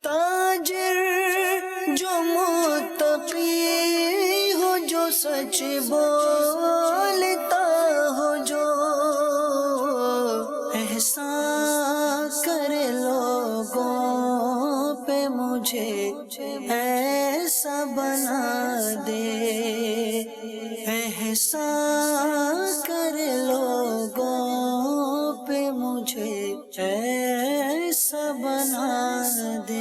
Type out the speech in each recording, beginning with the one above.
تاجر جو متقی ہو، جو سچ بولتا ہو، جو احسان کرے لوگوں پہ، مجھے ایسا بنا دے، احسان کرے لوگوں پہ، مجھے ایسا بنا دے۔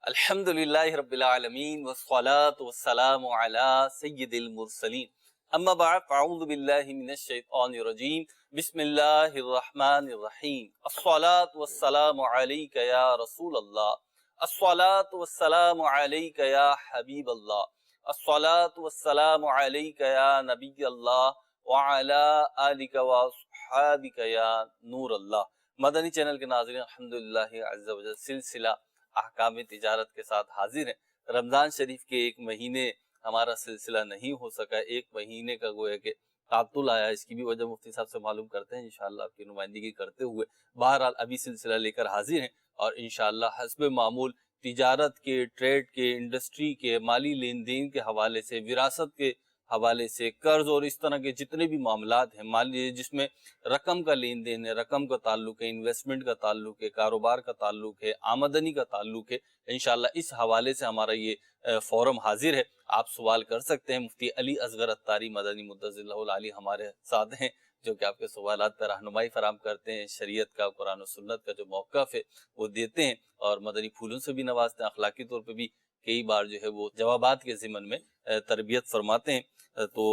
الحمدللہ رب العالمین والصلاة والسلام علی سید المرسلین، اما بعد فاعوذ باللہ من الشیطان الرجیم، بسم اللہ الرحمن الرحیم۔ الصلاة والسلام علیک یا رسول اللہ، الصلاة والسلام علیک یا حبیب اللہ، الصلاة والسلام علیک یا نبی اللہ، وعلی آلک واصحابک یا نور اللہ۔ مدنی چینل کے ناظرین، الحمدللہ عز و جل سلسلہ احکام تجارت کے ساتھ حاضر ہیں۔ رمضان شریف کے ایک مہینے ہمارا سلسلہ نہیں ہو سکا، ایک مہینے کا گویا کہ تعطل آیا، اس کی بھی وجہ مفتی صاحب سے معلوم کرتے ہیں انشاءاللہ آپ کی نمائندگی کرتے ہوئے۔ بہرحال ابھی سلسلہ لے کر حاضر ہیں اور انشاءاللہ حسب معمول تجارت کے، ٹریڈ کے، انڈسٹری کے، مالی لین دین کے حوالے سے، وراثت کے حوالے سے، قرض اور اس طرح کے جتنے بھی معاملات ہیں مالی جس میں رقم کا لین دین ہے، رقم کا تعلق ہے، انویسٹمنٹ کا تعلق ہے، کاروبار کا تعلق ہے، آمدنی کا تعلق ہے، انشاءاللہ اس حوالے سے ہمارا یہ فورم حاضر ہے۔ آپ سوال کر سکتے ہیں۔ مفتی علی اصغر اتاری مدنی مدظر اللہ العالی ہمارے ساتھ ہیں، جو کہ آپ کے سوالات پر رہنمائی فراہم کرتے ہیں، شریعت کا، قرآن و سنت کا جو موقف ہے وہ دیتے ہیں، اور مدنی پھولوں سے بھی نوازتے ہیں، اخلاقی طور پہ بھی کئی بار جو ہے وہ جوابات کے ضمن میں تربیت فرماتے ہیں۔ تو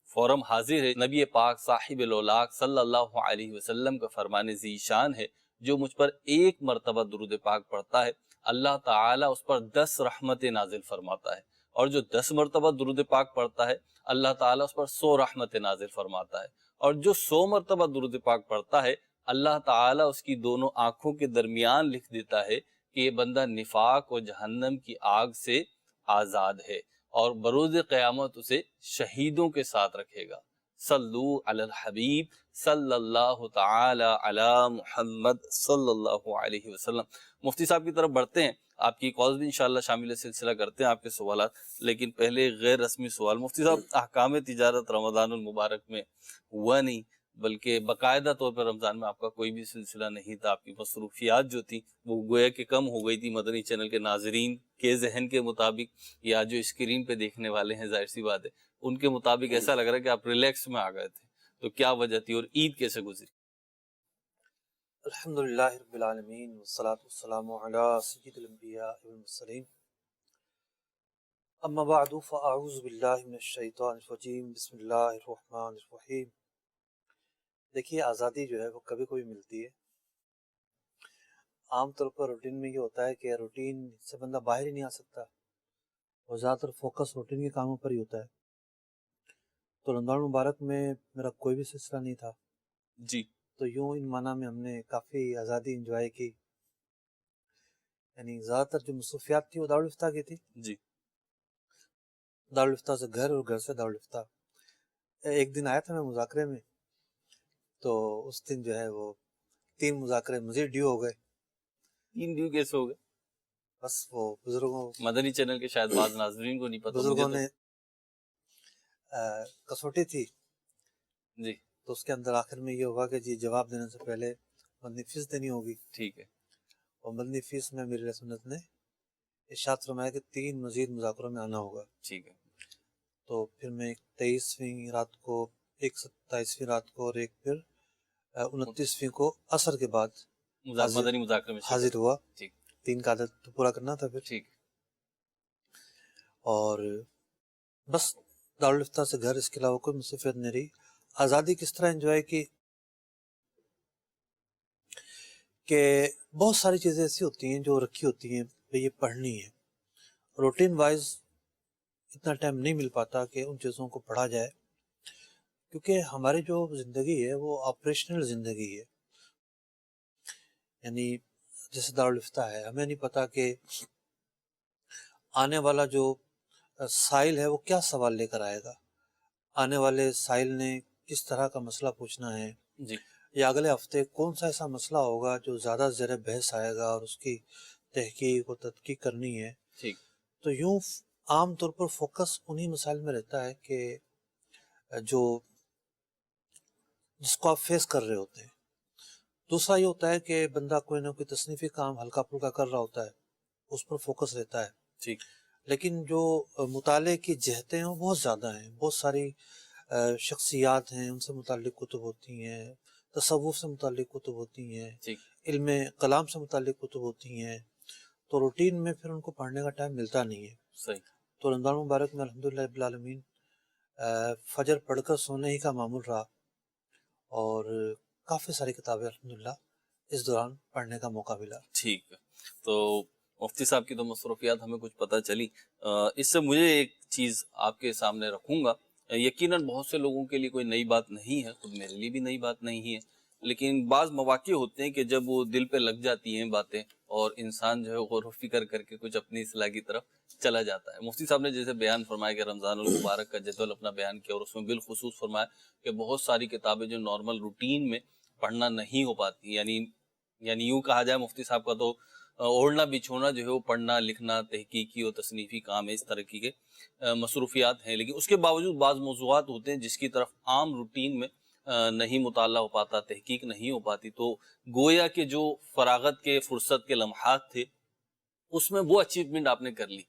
فورم حاضر ہے۔ نبی پاک صاحب الاولاق صلی اللہ علیہ وسلم کا فرمان ذی شان ہے، جو مجھ پر ایک مرتبہ درود پاک پڑھتا ہے اللہ تعالیٰ اس پر 10 رحمتیں نازل فرماتا ہے، اور جو 10 مرتبہ درود پاک پڑھتا ہے اللہ تعالیٰ اس پر 100 رحمتیں نازل فرماتا ہے، اور جو 100 مرتبہ درود پاک پڑھتا ہے اللہ تعالیٰ اس کی دونوں آنکھوں کے درمیان لکھ دیتا ہے کہ یہ بندہ نفاق و جہنم کی آگ سے آزاد ہے، اور بروز قیامت اسے شہیدوں کے ساتھ رکھے گا۔ صلو علی الحبیب صلی اللہ تعالی علی محمد صلی اللہ علیہ وسلم۔ مفتی صاحب کی طرف بڑھتے ہیں، آپ کی کالز بھی انشاءاللہ شامل سلسلہ کرتے ہیں، آپ کے سوالات، لیکن پہلے غیر رسمی سوال۔ مفتی صاحب، احکام تجارت رمضان المبارک میں ہوا نہیں، بلکہ باقاعدہ طور پر رمضان میں آپ کا کوئی بھی سلسلہ نہیں تھا، آپ کی مصروفیات جو تھی وہ گویا کہ کم ہو گئی تھی مدنی چینل کے ناظرین کے ذہن کے مطابق، یا جو اسکرین پہ دیکھنے والے ہیں ظاہر سی بات ہے ان کے مطابق ایسا لگ رہا ہے کہ آپ ریلیکس میں آ گئے تھے، تو کیا وجہ تھی اور عید کیسے گزری؟ الحمدللہ رب العالمین والصلاة والسلام علی سید الانبیاء والمرسلین، اما بعد فاعوذ باللہ من الشیطان الرجیم، بسم اللہ الرحمن الرحیم۔ دیکھیے، آزادی جو ہے وہ کبھی کبھی ملتی ہے۔ عام طور پر روٹین میں یہ ہوتا ہے کہ روٹین سے بندہ باہر ہی نہیں آ سکتا، اور زیادہ تر فوکس روٹین کے کاموں پر ہی ہوتا ہے۔ تو رمضان مبارک میں میرا کوئی بھی سلسلہ نہیں تھا جی، تو یوں ان معنی میں ہم نے کافی آزادی انجوائے کی، یعنی زیادہ تر جو مصروفیات تھی وہ دارالفتہ کی تھی۔ جی، دارالفتہ سے گھر اور گھر سے دارالفتہ۔ ایک دن آیا تھا میں مذاکرے میں، تو اس دن جو ہے وہ 3 مذاکرے مزید ڈیو ہو گئے۔ 3 ڈیو کیسے ہو گئے؟ بس وہ بزرگوں مدنی چینل کے شاید بعض ناظرین کو نہیں پتہ، بزرگوں نے کسوٹی تھی، جی تو اس کے اندر آخر میں یہ ہوگا کہ جی جواب دینے سے پہلے مدنی فیس دینی ہوگی، ٹھیک ہے، اور مدنی فیس میں میری سنت نے ارشاد فرمایا کہ 3 مزید مذاکروں میں آنا ہوگا۔ ٹھیک ہے، تو پھر میں 23ویں رات کو، ایک 27ویں رات کو، اور ایک پھر 29ویں کو عصر کے بعد مدنی مذاکرے میں حاضر ہوا۔ ٹھیک 3 کا عدد تو پورا کرنا تھا پھر، ٹھیک، اور بس دارالفتہ سے گھر، اس کے علاوہ کوئی مصروفیت نہیں رہی۔ آزادی کس طرح انجوائے کی کہ بہت ساری چیزیں ایسی ہوتی ہیں جو رکھی ہوتی ہیں کہ یہ پڑھنی ہے، روٹین وائز اتنا ٹائم نہیں مل پاتا کہ ان چیزوں کو پڑھا جائے، کیونکہ ہماری جو زندگی ہے وہ آپریشنل زندگی ہے۔ یعنی جیسے دارالفتہ ہے، ہمیں نہیں پتا کہ آنے والا جو سائل ہے وہ کیا سوال لے کر آئے گا، آنے والے سائل نے کس طرح کا مسئلہ پوچھنا ہے، جی، یا اگلے ہفتے کون سا ایسا مسئلہ ہوگا جو زیادہ زیر بحث آئے گا اور اس کی تحقیق و تدقیق کرنی ہے. ٹھیک. تو یوں عام طور پر فوکس انہی مسائل میں رہتا ہے کہ جو جس کو آپ فیس کر رہے ہوتے ہیں. دوسرا یہ ہوتا ہے کہ بندہ کوئی نہ کوئی تصنیفی کام ہلکا پھلکا کر رہا ہوتا ہے، اس پر فوکس رہتا ہے. ٹھیک. لیکن جو مطالعے کی جہتیں ہیں وہ بہت زیادہ ہیں. بہت ساری شخصیات ہیں، ان سے متعلق کتب ہوتی ہیں، تصوف سے متعلق کتب ہوتی ہیں، ٹھیک. علم کلام سے متعلق کتب ہوتی ہیں. تو روٹین میں پھر ان کو پڑھنے کا ٹائم ملتا نہیں ہے. صحیح. تو رمضان مبارک میں الحمدللہ رب العالمین فجر پڑھ کر سونے ہی کا معمول رہا، اور کافی ساری کتابیں الحمدللہ اس دوران پڑھنے کا موقع ملا. ٹھیک ہے. تو مفتی صاحب کی تو مصروفیات ہمیں کچھ پتہ چلی. اس سے مجھے ایک چیز آپ کے سامنے رکھوں گا. یقیناً بہت سے لوگوں کے لیے کوئی نئی بات نہیں ہے، خود میرے لیے بھی نئی بات نہیں ہے، لیکن بعض مواقع ہوتے ہیں کہ جب وہ دل پہ لگ جاتی ہیں باتیں اور انسان جو ہے غور و فکر کر کے کچھ اپنی اصلاح کی طرف چلا جاتا ہے. مفتی صاحب نے جیسے بیان فرمایا کہ رمضان المبارک کا جدول اپنا بیان کیا، اور اس میں بالخصوص فرمایا کہ بہت ساری کتابیں جو نارمل روٹین میں پڑھنا نہیں ہو پاتی، یعنی یوں کہا جائے مفتی صاحب کا تو اوڑھنا بچھونا جو ہے وہ پڑھنا لکھنا تحقیقی اور تصنیفی کام ہے، اس طرح کی مصروفیات ہیں. لیکن اس کے باوجود بعض موضوعات ہوتے ہیں جس کی طرف عام روٹین میں نہیں مطالعہ ہو پاتا، تحقیق نہیں ہو پاتی. تو گویا کہ جو فراغت کے فرصت کے لمحات تھے اس میں وہ اچیومنٹ آپ نے کر لی.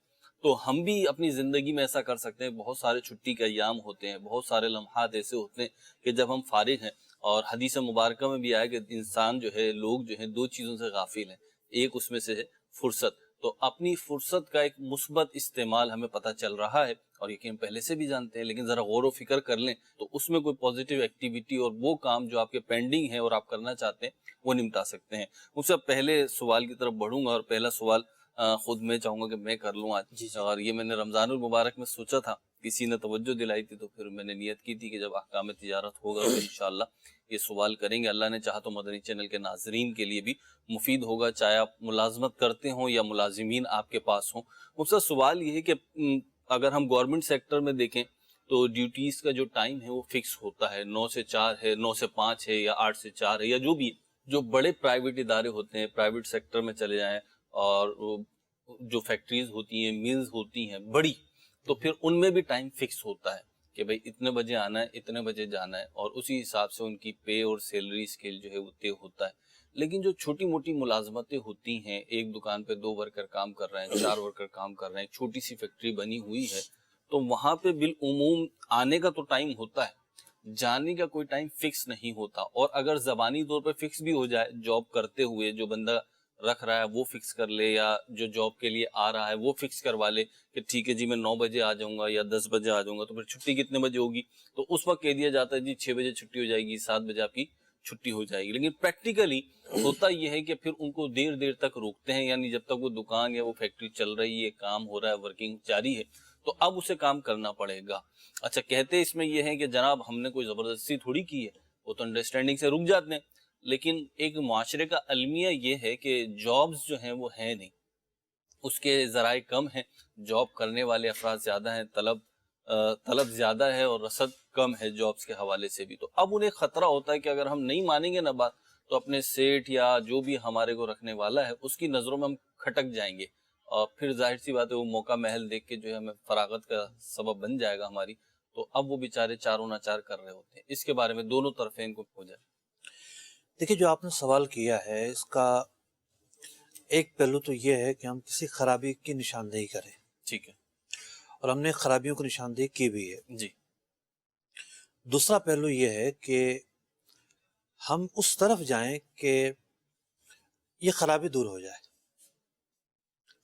تو ہم بھی اپنی زندگی میں ایسا کر سکتے ہیں. بہت سارے چھٹی کے ایام ہوتے ہیں، بہت سارے لمحات ایسے ہوتے ہیں کہ جب ہم فارغ ہیں، اور حدیث مبارکہ میں بھی آیا کہ انسان جو ہے، لوگ جو ہیں، دو چیزوں سے غافل ہیں. ایک اس میں سے ہے فرصت. تو اپنی فرصت کا ایک مثبت استعمال ہمیں پتہ چل رہا ہے، اور یقین پہلے سے بھی جانتے ہیں، لیکن ذرا غور و فکر کر لیں تو اس میں کوئی پازیٹیو ایکٹیویٹی اور وہ کام جو آپ کے پینڈنگ ہے اور آپ کرنا چاہتے ہیں وہ نمٹا سکتے ہیں. اس سے پہلے سوال کی طرف بڑھوں گا، اور پہلا سوال خود میں چاہوں گا کہ میں کر لوں آج. اور یہ میں نے رمضان المبارک میں سوچا تھا، کسی نے توجہ دلائی تھی، تو پھر میں نے نیت کی تھی کہ جب احکام تجارت ہوگا تو انشاءاللہ یہ سوال کریں گے. اللہ نے چاہا تو مدنی چینل کے ناظرین کے لیے بھی مفید ہوگا، چاہے آپ ملازمت کرتے ہوں یا ملازمین آپ کے پاس ہوں. مجھ سے سوال یہ ہے کہ اگر ہم گورنمنٹ سیکٹر میں دیکھیں تو ڈیوٹیز کا جو ٹائم ہے وہ فکس ہوتا ہے، 9 سے 4 ہے، 9 سے 5 ہے، یا 8 سے 4 ہے، یا جو بھی. جو بڑے پرائیویٹ ادارے ہوتے ہیں، پرائیویٹ سیکٹر میں چلے جائیں، اور جو فیکٹریز ہوتی ہیں، ملز ہوتی ہیں بڑی، تو پھر ان میں بھی ٹائم فکس ہوتا ہے کہ بھئی اتنے بجے آنا ہے، اتنے بجے جانا ہے، اور اسی حساب سے ان کی پے اور سیلری اسکیل جو ہے وہ طے ہوتا ہے. لیکن جو چھوٹی موٹی ملازمتیں ہوتی ہیں، ایک دکان پہ 2 ورکر کام کر رہے ہیں، 4 ورکر کام کر رہے ہیں، چھوٹی سی فیکٹری بنی ہوئی ہے، تو وہاں پہ بالعموم آنے کا تو ٹائم ہوتا ہے، جانے کا کوئی ٹائم فکس نہیں ہوتا. اور اگر زبانی طور پہ فکس بھی ہو جائے، جاب کرتے ہوئے جو بندہ رکھ رہا ہے وہ فکس کر لے، یا جو جاب کے لیے آ رہا ہے وہ فکس کروا لے کہ ٹھیک ہے جی میں 9 بجے آ جاؤں گا یا 10 بجے آ جاؤں گا، تو پھر چھٹی کتنے بجے ہوگی؟ تو اس وقت کہہ دیا جاتا ہے جی 6 بجے چھٹی ہو جائے گی، 7 بجے آپ کی چھٹی ہو جائے گی. لیکن پریکٹیکلی ہوتا یہ ہے کہ پھر ان کو دیر تک روکتے ہیں، یعنی جب تک وہ دکان یا وہ فیکٹری چل رہی ہے، کام ہو رہا ہے، ورکنگ جاری ہے، تو اب اسے کام کرنا پڑے گا. اچھا، کہتے اس میں یہ ہے کہ جناب ہم نے کوئی زبردستی تھوڑی کی ہے، وہ تو انڈرسٹینڈنگ سے رک جاتے ہیں. لیکن ایک معاشرے کا المیہ یہ ہے کہ جابز جو ہیں وہ ہیں نہیں، اس کے ذرائع کم ہیں، جاب کرنے والے افراد زیادہ ہیں، طلب زیادہ ہے اور رسد کم ہے جابز کے حوالے سے بھی. تو اب انہیں خطرہ ہوتا ہے کہ اگر ہم نہیں مانیں گے نا بات، تو اپنے سیٹ یا جو بھی ہمارے کو رکھنے والا ہے اس کی نظروں میں ہم کھٹک جائیں گے، اور پھر ظاہر سی بات ہے وہ موقع محل دیکھ کے جو ہے ہمیں فراغت کا سبب بن جائے گا ہماری. تو اب وہ بیچارے چاروں ناچار کر رہے ہوتے ہیں. اس کے بارے میں دونوں طرفین کو ہو جائے. دیکھیے، جو آپ نے سوال کیا ہے اس کا ایک پہلو تو یہ ہے کہ ہم کسی خرابی کی نشاندہی کریں. ٹھیک ہے. اور ہم نے خرابیوں کی نشاندہی کی بھی ہے. جی. دوسرا پہلو یہ ہے کہ ہم اس طرف جائیں کہ یہ خرابی دور ہو جائے.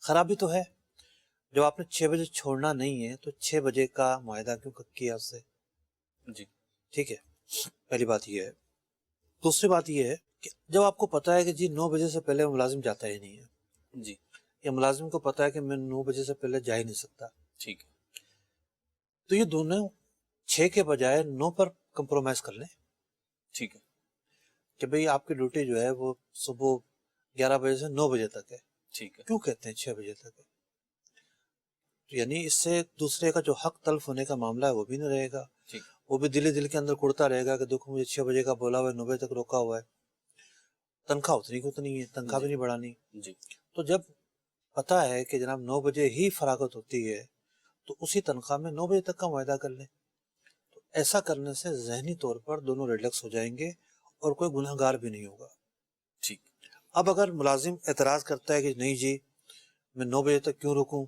خرابی تو ہے، جب آپ نے 6 بجے چھوڑنا نہیں ہے تو 6 بجے کا معاہدہ کیوں کیا اس سے؟ جی. ٹھیک ہے، پہلی بات یہ ہے. دوسری بات یہ ہے کہ جب آپ کو پتہ ہے کہ جی 9 بجے سے پہلے ملازم جاتا ہی نہیں ہے، جی. یا ملازم کو پتہ ہے کہ میں 9 بجے سے پہلے جا ہی نہیں سکتا، ٹھیک ہے. تو یہ دونوں 6 کے بجائے 9 پر کمپرومائز کر لیں. ٹھیک ہے. کہ بھئی آپ کی ڈیوٹی جو ہے وہ صبح 11 بجے سے 9 بجے تک ہے. ٹھیک ہے. کیوں کہتے ہیں 6 بجے تک ہے؟ یعنی اس سے دوسرے کا جو حق تلف ہونے کا معاملہ ہے وہ بھی نہ رہے گا، ٹھیک. وہ بھی دل کے اندر کڑتا رہے گا کہ دیکھو مجھے 6 بجے کا بولا ہوا ہے، 9 بجے تک روکا ہوا ہے، تنخواہ اتنی کی اتنی ہے، تنخواہ بھی نہیں بڑھانی۔ جی تو جب پتہ ہے کہ جناب 9 بجے ہی فراغت ہوتی ہے تو اسی تنخواہ میں 9 بجے تک کا معاہدہ کر لیں۔ تو ایسا کرنے سے ذہنی طور پر دونوں ریلیکس ہو جائیں گے اور کوئی گناہ گار بھی نہیں ہوگا۔ ٹھیک۔ اب اگر ملازم اعتراض کرتا ہے کہ نہیں جی میں 9 بجے تک کیوں رکوں،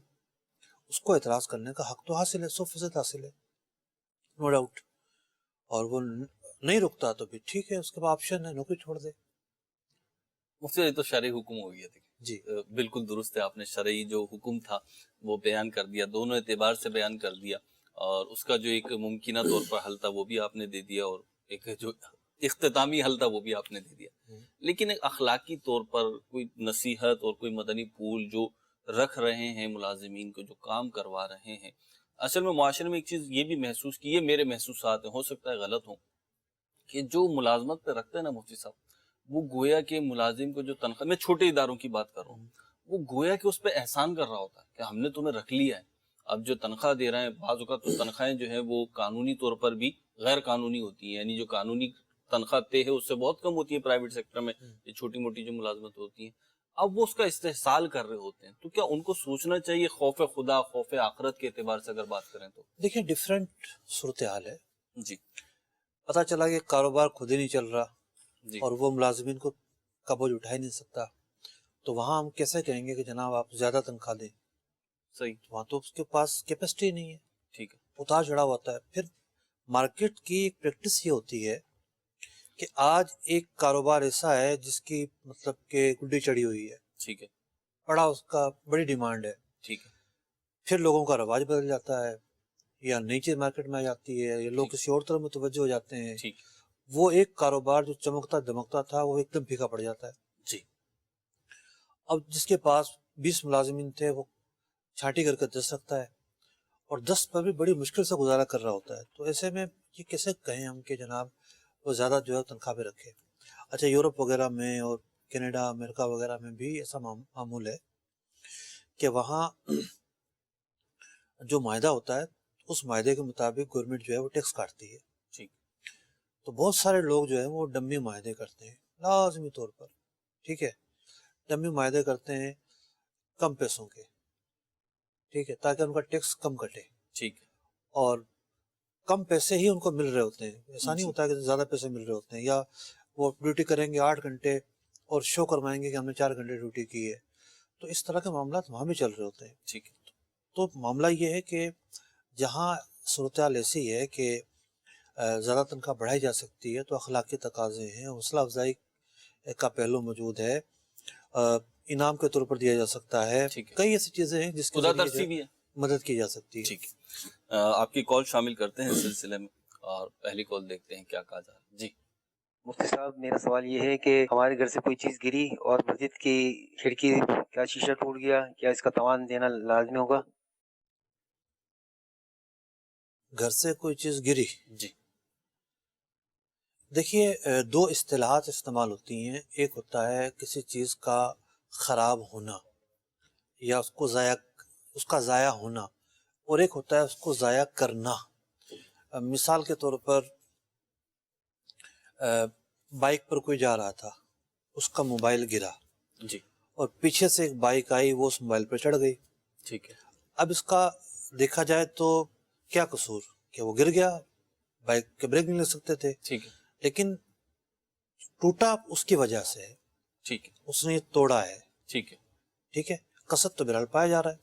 اس کو اعتراض کرنے کا حق تو حاصل ہے، 100% حاصل ہے، نو ڈاؤٹ۔ اور وہ نہیں رکتا تو بھی ٹھیک ہے، اس کے بعد آپشن ہے نوکری چھوڑ دے۔ مفتی یہ تو شرعی حکم ہو گیا تھا جی بالکل درست ہے، آپ نے شرعی جو حکم تھا وہ بیان کر دیا، دونوں اعتبار سے بیان کر دیا، اور اس کا جو ایک ممکنہ طور پر حل تھا وہ بھی آپ نے دے دیا، اور ایک جو اختتامی حل تھا وہ بھی آپ نے دے دیا۔ لیکن ایک اخلاقی طور پر کوئی نصیحت اور کوئی مدنی پھول جو رکھ رہے ہیں ملازمین کو، جو کام کروا رہے ہیں، اصل میں معاشرے میں ایک چیز یہ بھی محسوس کی، یہ میرے محسوسات ہیں، ہو سکتا ہے غلط ہوں، کہ جو ملازمت پہ رکھتے ہیں نا مفتی صاحب، وہ گویا کہ ملازم کو جو تنخواہ، میں چھوٹے اداروں کی بات کر رہا ہوں، وہ گویا کہ اس پہ احسان کر رہا ہوتا ہے کہ ہم نے تمہیں رکھ لیا ہے، اب جو تنخواہ دے رہے ہیں، بعض اوقات تو تنخواہیں جو ہیں وہ قانونی طور پر بھی غیر قانونی ہوتی ہیں، یعنی جو قانونی تنخواہ طے ہے اس سے بہت کم ہوتی ہے پرائیویٹ سیکٹر میں، یہ چھوٹی موٹی جو ملازمت ہوتی ہیں، اب وہ اس کا استحصال کر رہے ہوتے ہیں، تو کیا ان کو سوچنا چاہیے خوف خدا، خوف آخرت کے اعتبار سے اگر بات کریں تو؟ دیکھیں ڈیفرنٹ صورتحال ہے۔ جی پتہ چلا کہ کاروبار خود ہی نہیں چل رہا جی اور وہ ملازمین کو کا بوجھ اٹھا ہی نہیں سکتا، تو وہاں ہم کیسے کہیں گے کہ جناب آپ زیادہ تنخواہ دیں؟ صحیح، وہاں تو اس کے پاس کیپیسٹی نہیں ہے، ٹھیک ہے، اتار چڑھاؤ ہوتا ہے۔ پھر مارکیٹ کی ایک پریکٹس یہ ہوتی ہے کہ آج ایک کاروبار ایسا ہے جس کی مطلب کہ گڈی چڑھی ہوئی ہے، ٹھیک ہے، بڑا اس کا بڑی ڈیمانڈ ہے، ٹھیک ہے، پھر لوگوں کا رواج بدل جاتا ہے، یا نئی چیز مارکیٹ میں آ جاتی ہے، یا لوگ کسی اور طرف متوجہ ہو جاتے ہیں، ٹھیک، وہ ایک کاروبار جو چمکتا دمکتا تھا وہ ایک دم پھیکا پڑ جاتا ہے۔ جی اب جس کے پاس 20 ملازمین تھے وہ چھانٹی کر کے 10 رکھتا ہے، اور 10 پر بھی بڑی مشکل سے گزارا کر رہا ہوتا ہے، تو ایسے میں یہ کیسے کہیں ہم کہ جناب وہ زیادہ جو ہے تنخواہ پہ رکھے۔ اچھا یورپ وغیرہ میں اور کینیڈا امریکہ وغیرہ میں بھی ایسا معمول ہے کہ وہاں جو معاہدہ ہوتا ہے اس معاہدے کے مطابق گورنمنٹ جو ہے وہ ٹیکس کاٹتی ہے، ٹھیک، تو بہت سارے لوگ جو ہیں وہ ڈمی معاہدے کرتے ہیں لازمی طور پر، ٹھیک ہے، ڈمی معاہدے کرتے ہیں کم پیسوں کے، ٹھیک ہے، تاکہ ان کا ٹیکس کم کٹے، ٹھیک، اور کم پیسے ہی ان کو مل رہے ہوتے ہیں، ایسا نہیں جی، ہوتا ہے کہ زیادہ پیسے مل رہے ہوتے ہیں، یا وہ ڈیوٹی کریں گے 8 گھنٹے اور شو کروائیں گے کہ ہم نے 4 گھنٹے ڈیوٹی کی ہے، تو اس طرح کے معاملات وہاں بھی چل رہے ہوتے ہیں۔ ٹھیک، تو معاملہ یہ ہے کہ جہاں صورتحال ایسی ہے کہ زیادہ تنخواہ بڑھائی جا سکتی ہے تو اخلاقی تقاضے ہیں، حوصلہ افزائی کا پہلو موجود ہے، انعام کے طور پر دیا جا سکتا ہے، ٹھیک ہے، کئی ایسی چیزیں ہیں جس کے خدا ذریعے جو ترسی ہے بھی ہے، مدد کی جا سکتی ہے۔ ٹھیک ہے، آپ کی کال شامل کرتے ہیں اس سلسلے میں، اور پہلی کال دیکھتے ہیں کیا کہا جا رہا ہے۔ جی مفتی صاحب میرا سوال یہ ہے کہ ہمارے گھر سے کوئی چیز گری اور مسجد کی کھڑکی کا شیشہ ٹوٹ گیا، کیا اس کا تاوان دینا لازمی ہوگا؟ گھر سے کوئی چیز گری، جی دیکھیے دو اصطلاحات استعمال ہوتی ہیں، ایک ہوتا ہے کسی چیز کا خراب ہونا یا اس کا ضائع ہونا، اور ایک ہوتا ہے اس کو ضائع کرنا۔ مثال کے طور پر بائک پر کوئی جا رہا تھا، اس کا موبائل گرا جی اور پیچھے سے ایک بائک آئی، وہ اس موبائل پر چڑھ گئی۔ ٹھیک ہے، اب اس کا دیکھا جائے تو کیا قصور کہ وہ گر گیا، بائک کے بریک نہیں لگ سکتے تھے، ٹھیک ہے، لیکن ٹوٹا اس کی وجہ سے ہے، ٹھیک ہے، اس نے یہ توڑا ہے، ٹھیک ہے، ٹھیک ہے، قصد تو بہرحال پایا جا رہا ہے۔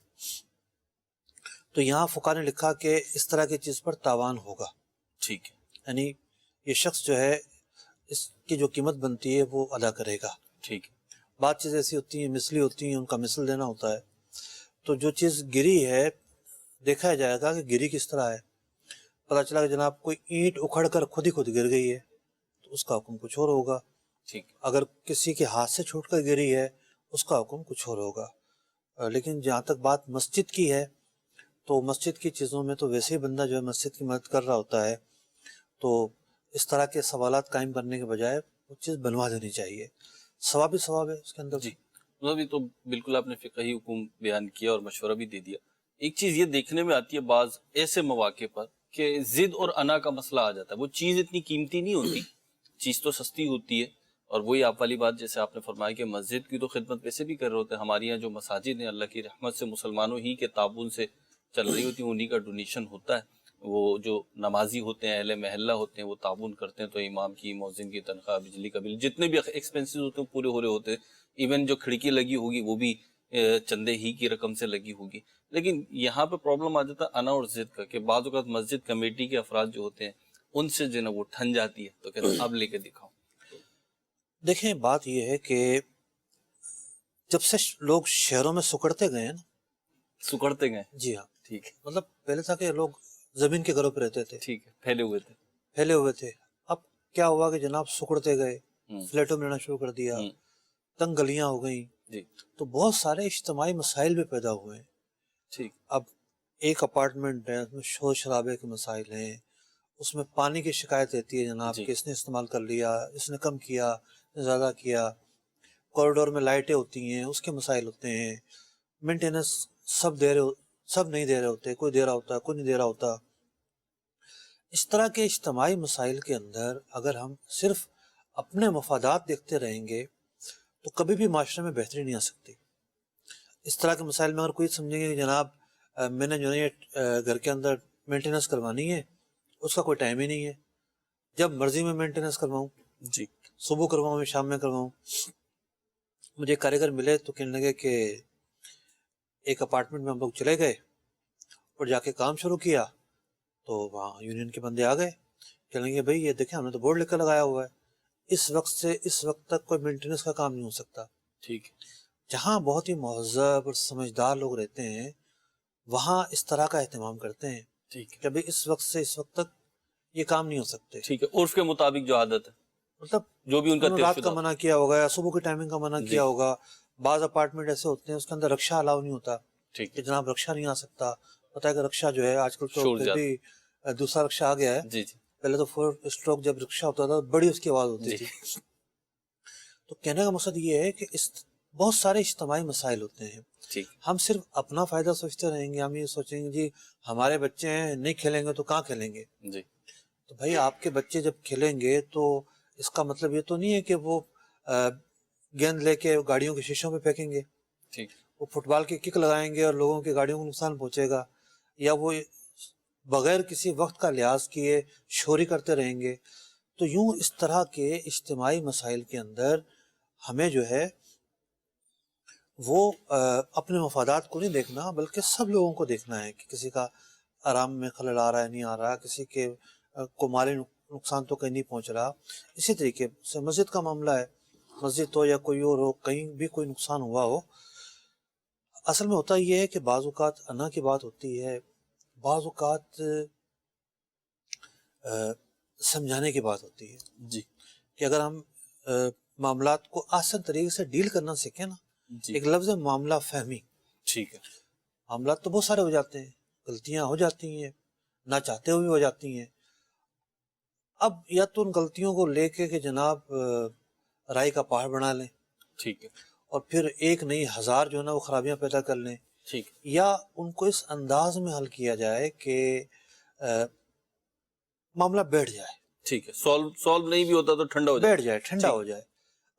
تو یہاں فقہ نے لکھا کہ اس طرح کی چیز پر تاوان ہوگا، ٹھیک ہے، یعنی یہ شخص جو ہے اس کی جو قیمت بنتی ہے وہ ادا کرے گا۔ ٹھیک ہے، بات چیزیں ایسی ہوتی ہیں مثلی ہوتی ہیں، ان کا مثل دینا ہوتا ہے، تو جو چیز گری ہے دیکھا جائے گا کہ گری کس طرح ہے۔ پتہ چلا کہ جناب کوئی اینٹ اکھڑ کر خود ہی گر گئی ہے تو اس کا حکم کچھ اور ہوگا، ٹھیک ہے، اگر کسی کے ہاتھ سے چھوٹ کر گری ہے اس کا حکم کچھ اور ہوگا۔ لیکن جہاں تک بات مسجد کی ہے تو مسجد کی چیزوں میں تو ویسے ہی بندہ جو ہے مسجد کی مدد کر رہا ہوتا ہے، تو اس طرح کے سوالات قائم کرنے کے بجائے وہ چیز بنوا دینی چاہیے، ثواب ہی ثواب ہے اس کے اندر۔ جی مطلب یہ تو بالکل آپ نے فقہی حکم بیان کیا اور مشورہ بھی دے دیا۔ ایک چیز یہ دیکھنے میں آتی ہے بعض ایسے مواقع پر کہ ضد اور انا کا مسئلہ آ جاتا ہے. وہ چیز اتنی قیمتی نہیں ہوتی, چیز تو سستی ہوتی ہے. اور وہی آپ والی بات جیسے آپ نے فرمایا کہ مسجد کی تو خدمت ویسے بھی کر رہے ہوتے ہیں. ہمارے یہاں جو مساجد ہیں اللہ کی رحمت سے مسلمانوں ہی کے تعاون سے چل رہی ہوتی ہیں, انہی کا ڈونیشن ہوتا ہے. وہ جو نمازی ہوتے ہیں, اہل محلہ ہوتے ہیں, وہ تعاون کرتے ہیں, تو امام کی, مؤذن کی تنخواہ, بجلی کا بل, جتنے بھی ایکسپینسز ہوتے ہیں پورے ہو رہے ہوتے ہیں. ایون جو کھڑکی لگی ہوگی وہ بھی چندے ہی کی رقم سے لگی ہوگی. لیکن یہاں پہ پرابلم آ جاتا ہے انا اور ضد کا, کہ بعض اوقات مسجد کمیٹی کے افراد جو ہوتے ہیں ان سے جو ہے نا وہ ٹھن جاتی ہے, تو کہتے ہیں اب لے کے دکھاؤ. دیکھیں بات یہ ہے کہ جب سے لوگ شہروں میں سکڑتے گئے ہیں نا, سکڑتے گئے. جی ہاں, ٹھیک ہے, مطلب پہلے تھا کہ لوگ زمین کے گھروں پہ رہتے تھے, ٹھیک ہے, پھیلے ہوئے تھے. پھیلے ہوئے تھے. اب کیا ہوا کہ جناب سکڑتے گئے, ہوں، فلیٹوں میں رہنا شروع کر دیا, ہوں، تنگ گلیاں ہو گئیں, جی تو بہت سارے اجتماعی مسائل بھی پیدا ہوئے ہیں. ٹھیک. اب ایک اپارٹمنٹ ہے, اس میں شور شرابے کے مسائل ہیں, اس میں پانی کی شکایت رہتی ہے جناب جی کہ اس نے استعمال کر لیا, اس نے کم کیا, اس نے زیادہ کیا. کوریڈور میں لائٹیں ہوتی ہیں, اس کے مسائل ہوتے ہیں. مینٹیننس سب نہیں دے رہے ہوتے, کوئی دے رہا ہوتا, کوئی نہیں دے رہا ہوتا. اس طرح کے اجتماعی مسائل کے اندر اگر ہم صرف اپنے مفادات دیکھتے رہیں گے تو کبھی بھی معاشرے میں بہتری نہیں آ سکتی. اس طرح کے مسائل میں اگر کوئی سمجھیں گے کہ جناب میں نے جو ہے یہ گھر کے اندر مینٹیننس کروانی ہے, اس کا کوئی ٹائم ہی نہیں ہے, جب مرضی میں مینٹیننس کرواؤں, جی صبح کرواؤں یا شام میں کرواؤں. مجھے کاریگر ملے تو کہنے لگے کہ ایک اپارٹمنٹ میں ہم لوگ چلے گئے اور جا کے کام شروع کیا, تو وہاں یونین کے بندے آ گئے, کہنے لگے بھائی یہ دیکھیں ہم نے تو بورڈ لکھ کر لگایا ہوا ہے, اس وقت سے اس وقت تک کوئی مینٹیننس کا کام نہیں ہو سکتا. ٹھیک ہے. جہاں بہت ہی مہذب اور سمجھدار لوگ رہتے ہیں وہاں اس طرح کا اہتمام کرتے ہیں ٹھیک ہے. کہ بھئی اس وقت سے اس وقت تک یہ کام نہیں ہو سکتے. ٹھیک ہے, عرف کے مطابق جو عادت ہے, مطلب جو بھی ان کا انہوں طے رات شدہ کا ہو. منع کیا ہوگا یا صبح کی ٹائمنگ کا منع جی. کیا ہوگا. بعض اپارٹمنٹ ایسے ہوتے ہیں اس کے اندر رکشہ الاؤ نہیں ہوتا ٹھیک کہ ہے. جناب رکشہ نہیں آ سکتا. پتہ ہے کہ رکشہ جو ہے آج کل تو شور پھر زیادہ. بھی دوسرا رکشہ آ گیا ہے, جی جی پہلے تو 4 اسٹروک جب رکشہ ہوتا تھا بڑی اس کی آواز ہوتی جی تھی. تو کہنے کا مقصد یہ ہے کہ بہت سارے اجتماعی مسائل ہوتے ہیں. ٹھیک. ہم صرف اپنا فائدہ سوچتے رہیں گے, ہم یہ سوچیں گے جی ہمارے بچے ہیں نہیں کھیلیں گے تو کہاں کھیلیں گے. جی تو بھائی آپ کے بچے جب کھیلیں گے تو اس کا مطلب یہ تو نہیں ہے کہ وہ گیند لے کے گاڑیوں کے شیشوں پہ پھینکیں گے, ٹھیک. وہ فٹ بال کی کک لگائیں گے اور لوگوں کی گاڑیوں کو نقصان پہنچے گا, یا وہ بغیر کسی وقت کا لحاظ کیے شوری کرتے رہیں گے. تو یوں اس طرح کے اجتماعی مسائل کے اندر ہمیں جو ہے وہ اپنے مفادات کو نہیں دیکھنا بلکہ سب لوگوں کو دیکھنا ہے کہ کسی کا آرام میں خلل آ رہا ہے نہیں آ رہا, کسی کے کو مالی نقصان تو کہیں نہیں پہنچ رہا. اسی طریقے سے مسجد کا معاملہ ہے, مسجد ہو یا کوئی اور ہو, کہیں بھی کوئی نقصان ہوا ہو, اصل میں ہوتا یہ ہے کہ بعض اوقات انا کی بات ہوتی ہے, بعض اوقات سمجھانے کی بات ہوتی ہے. جی کہ اگر ہم معاملات کو آسان طریقے سے ڈیل کرنا سیکھیں نا, جی. ایک لفظ ہے معاملہ فہمی. ٹھیک ہے. معاملات تو بہت سارے ہو جاتے ہیں, غلطیاں ہو جاتی ہیں, نہ چاہتے ہوئے ہو جاتی ہیں. اب یا تو ان غلطیوں کو لے کے کہ جناب رائی کا پہاڑ بنا لیں, ٹھیک ہے. اور پھر ایک نہیں ہزار جو ہے نا وہ خرابیاں پیدا کر لیں, ٹھیک. یا ان کو اس انداز میں حل کیا جائے کہ معاملہ بیٹھ جائے. ٹھیک ہے. سولو نہیں بھی ہوتا تو ٹھنڈا ہو جائے. بیٹھ جائے, ٹھنڈا ہو جائے.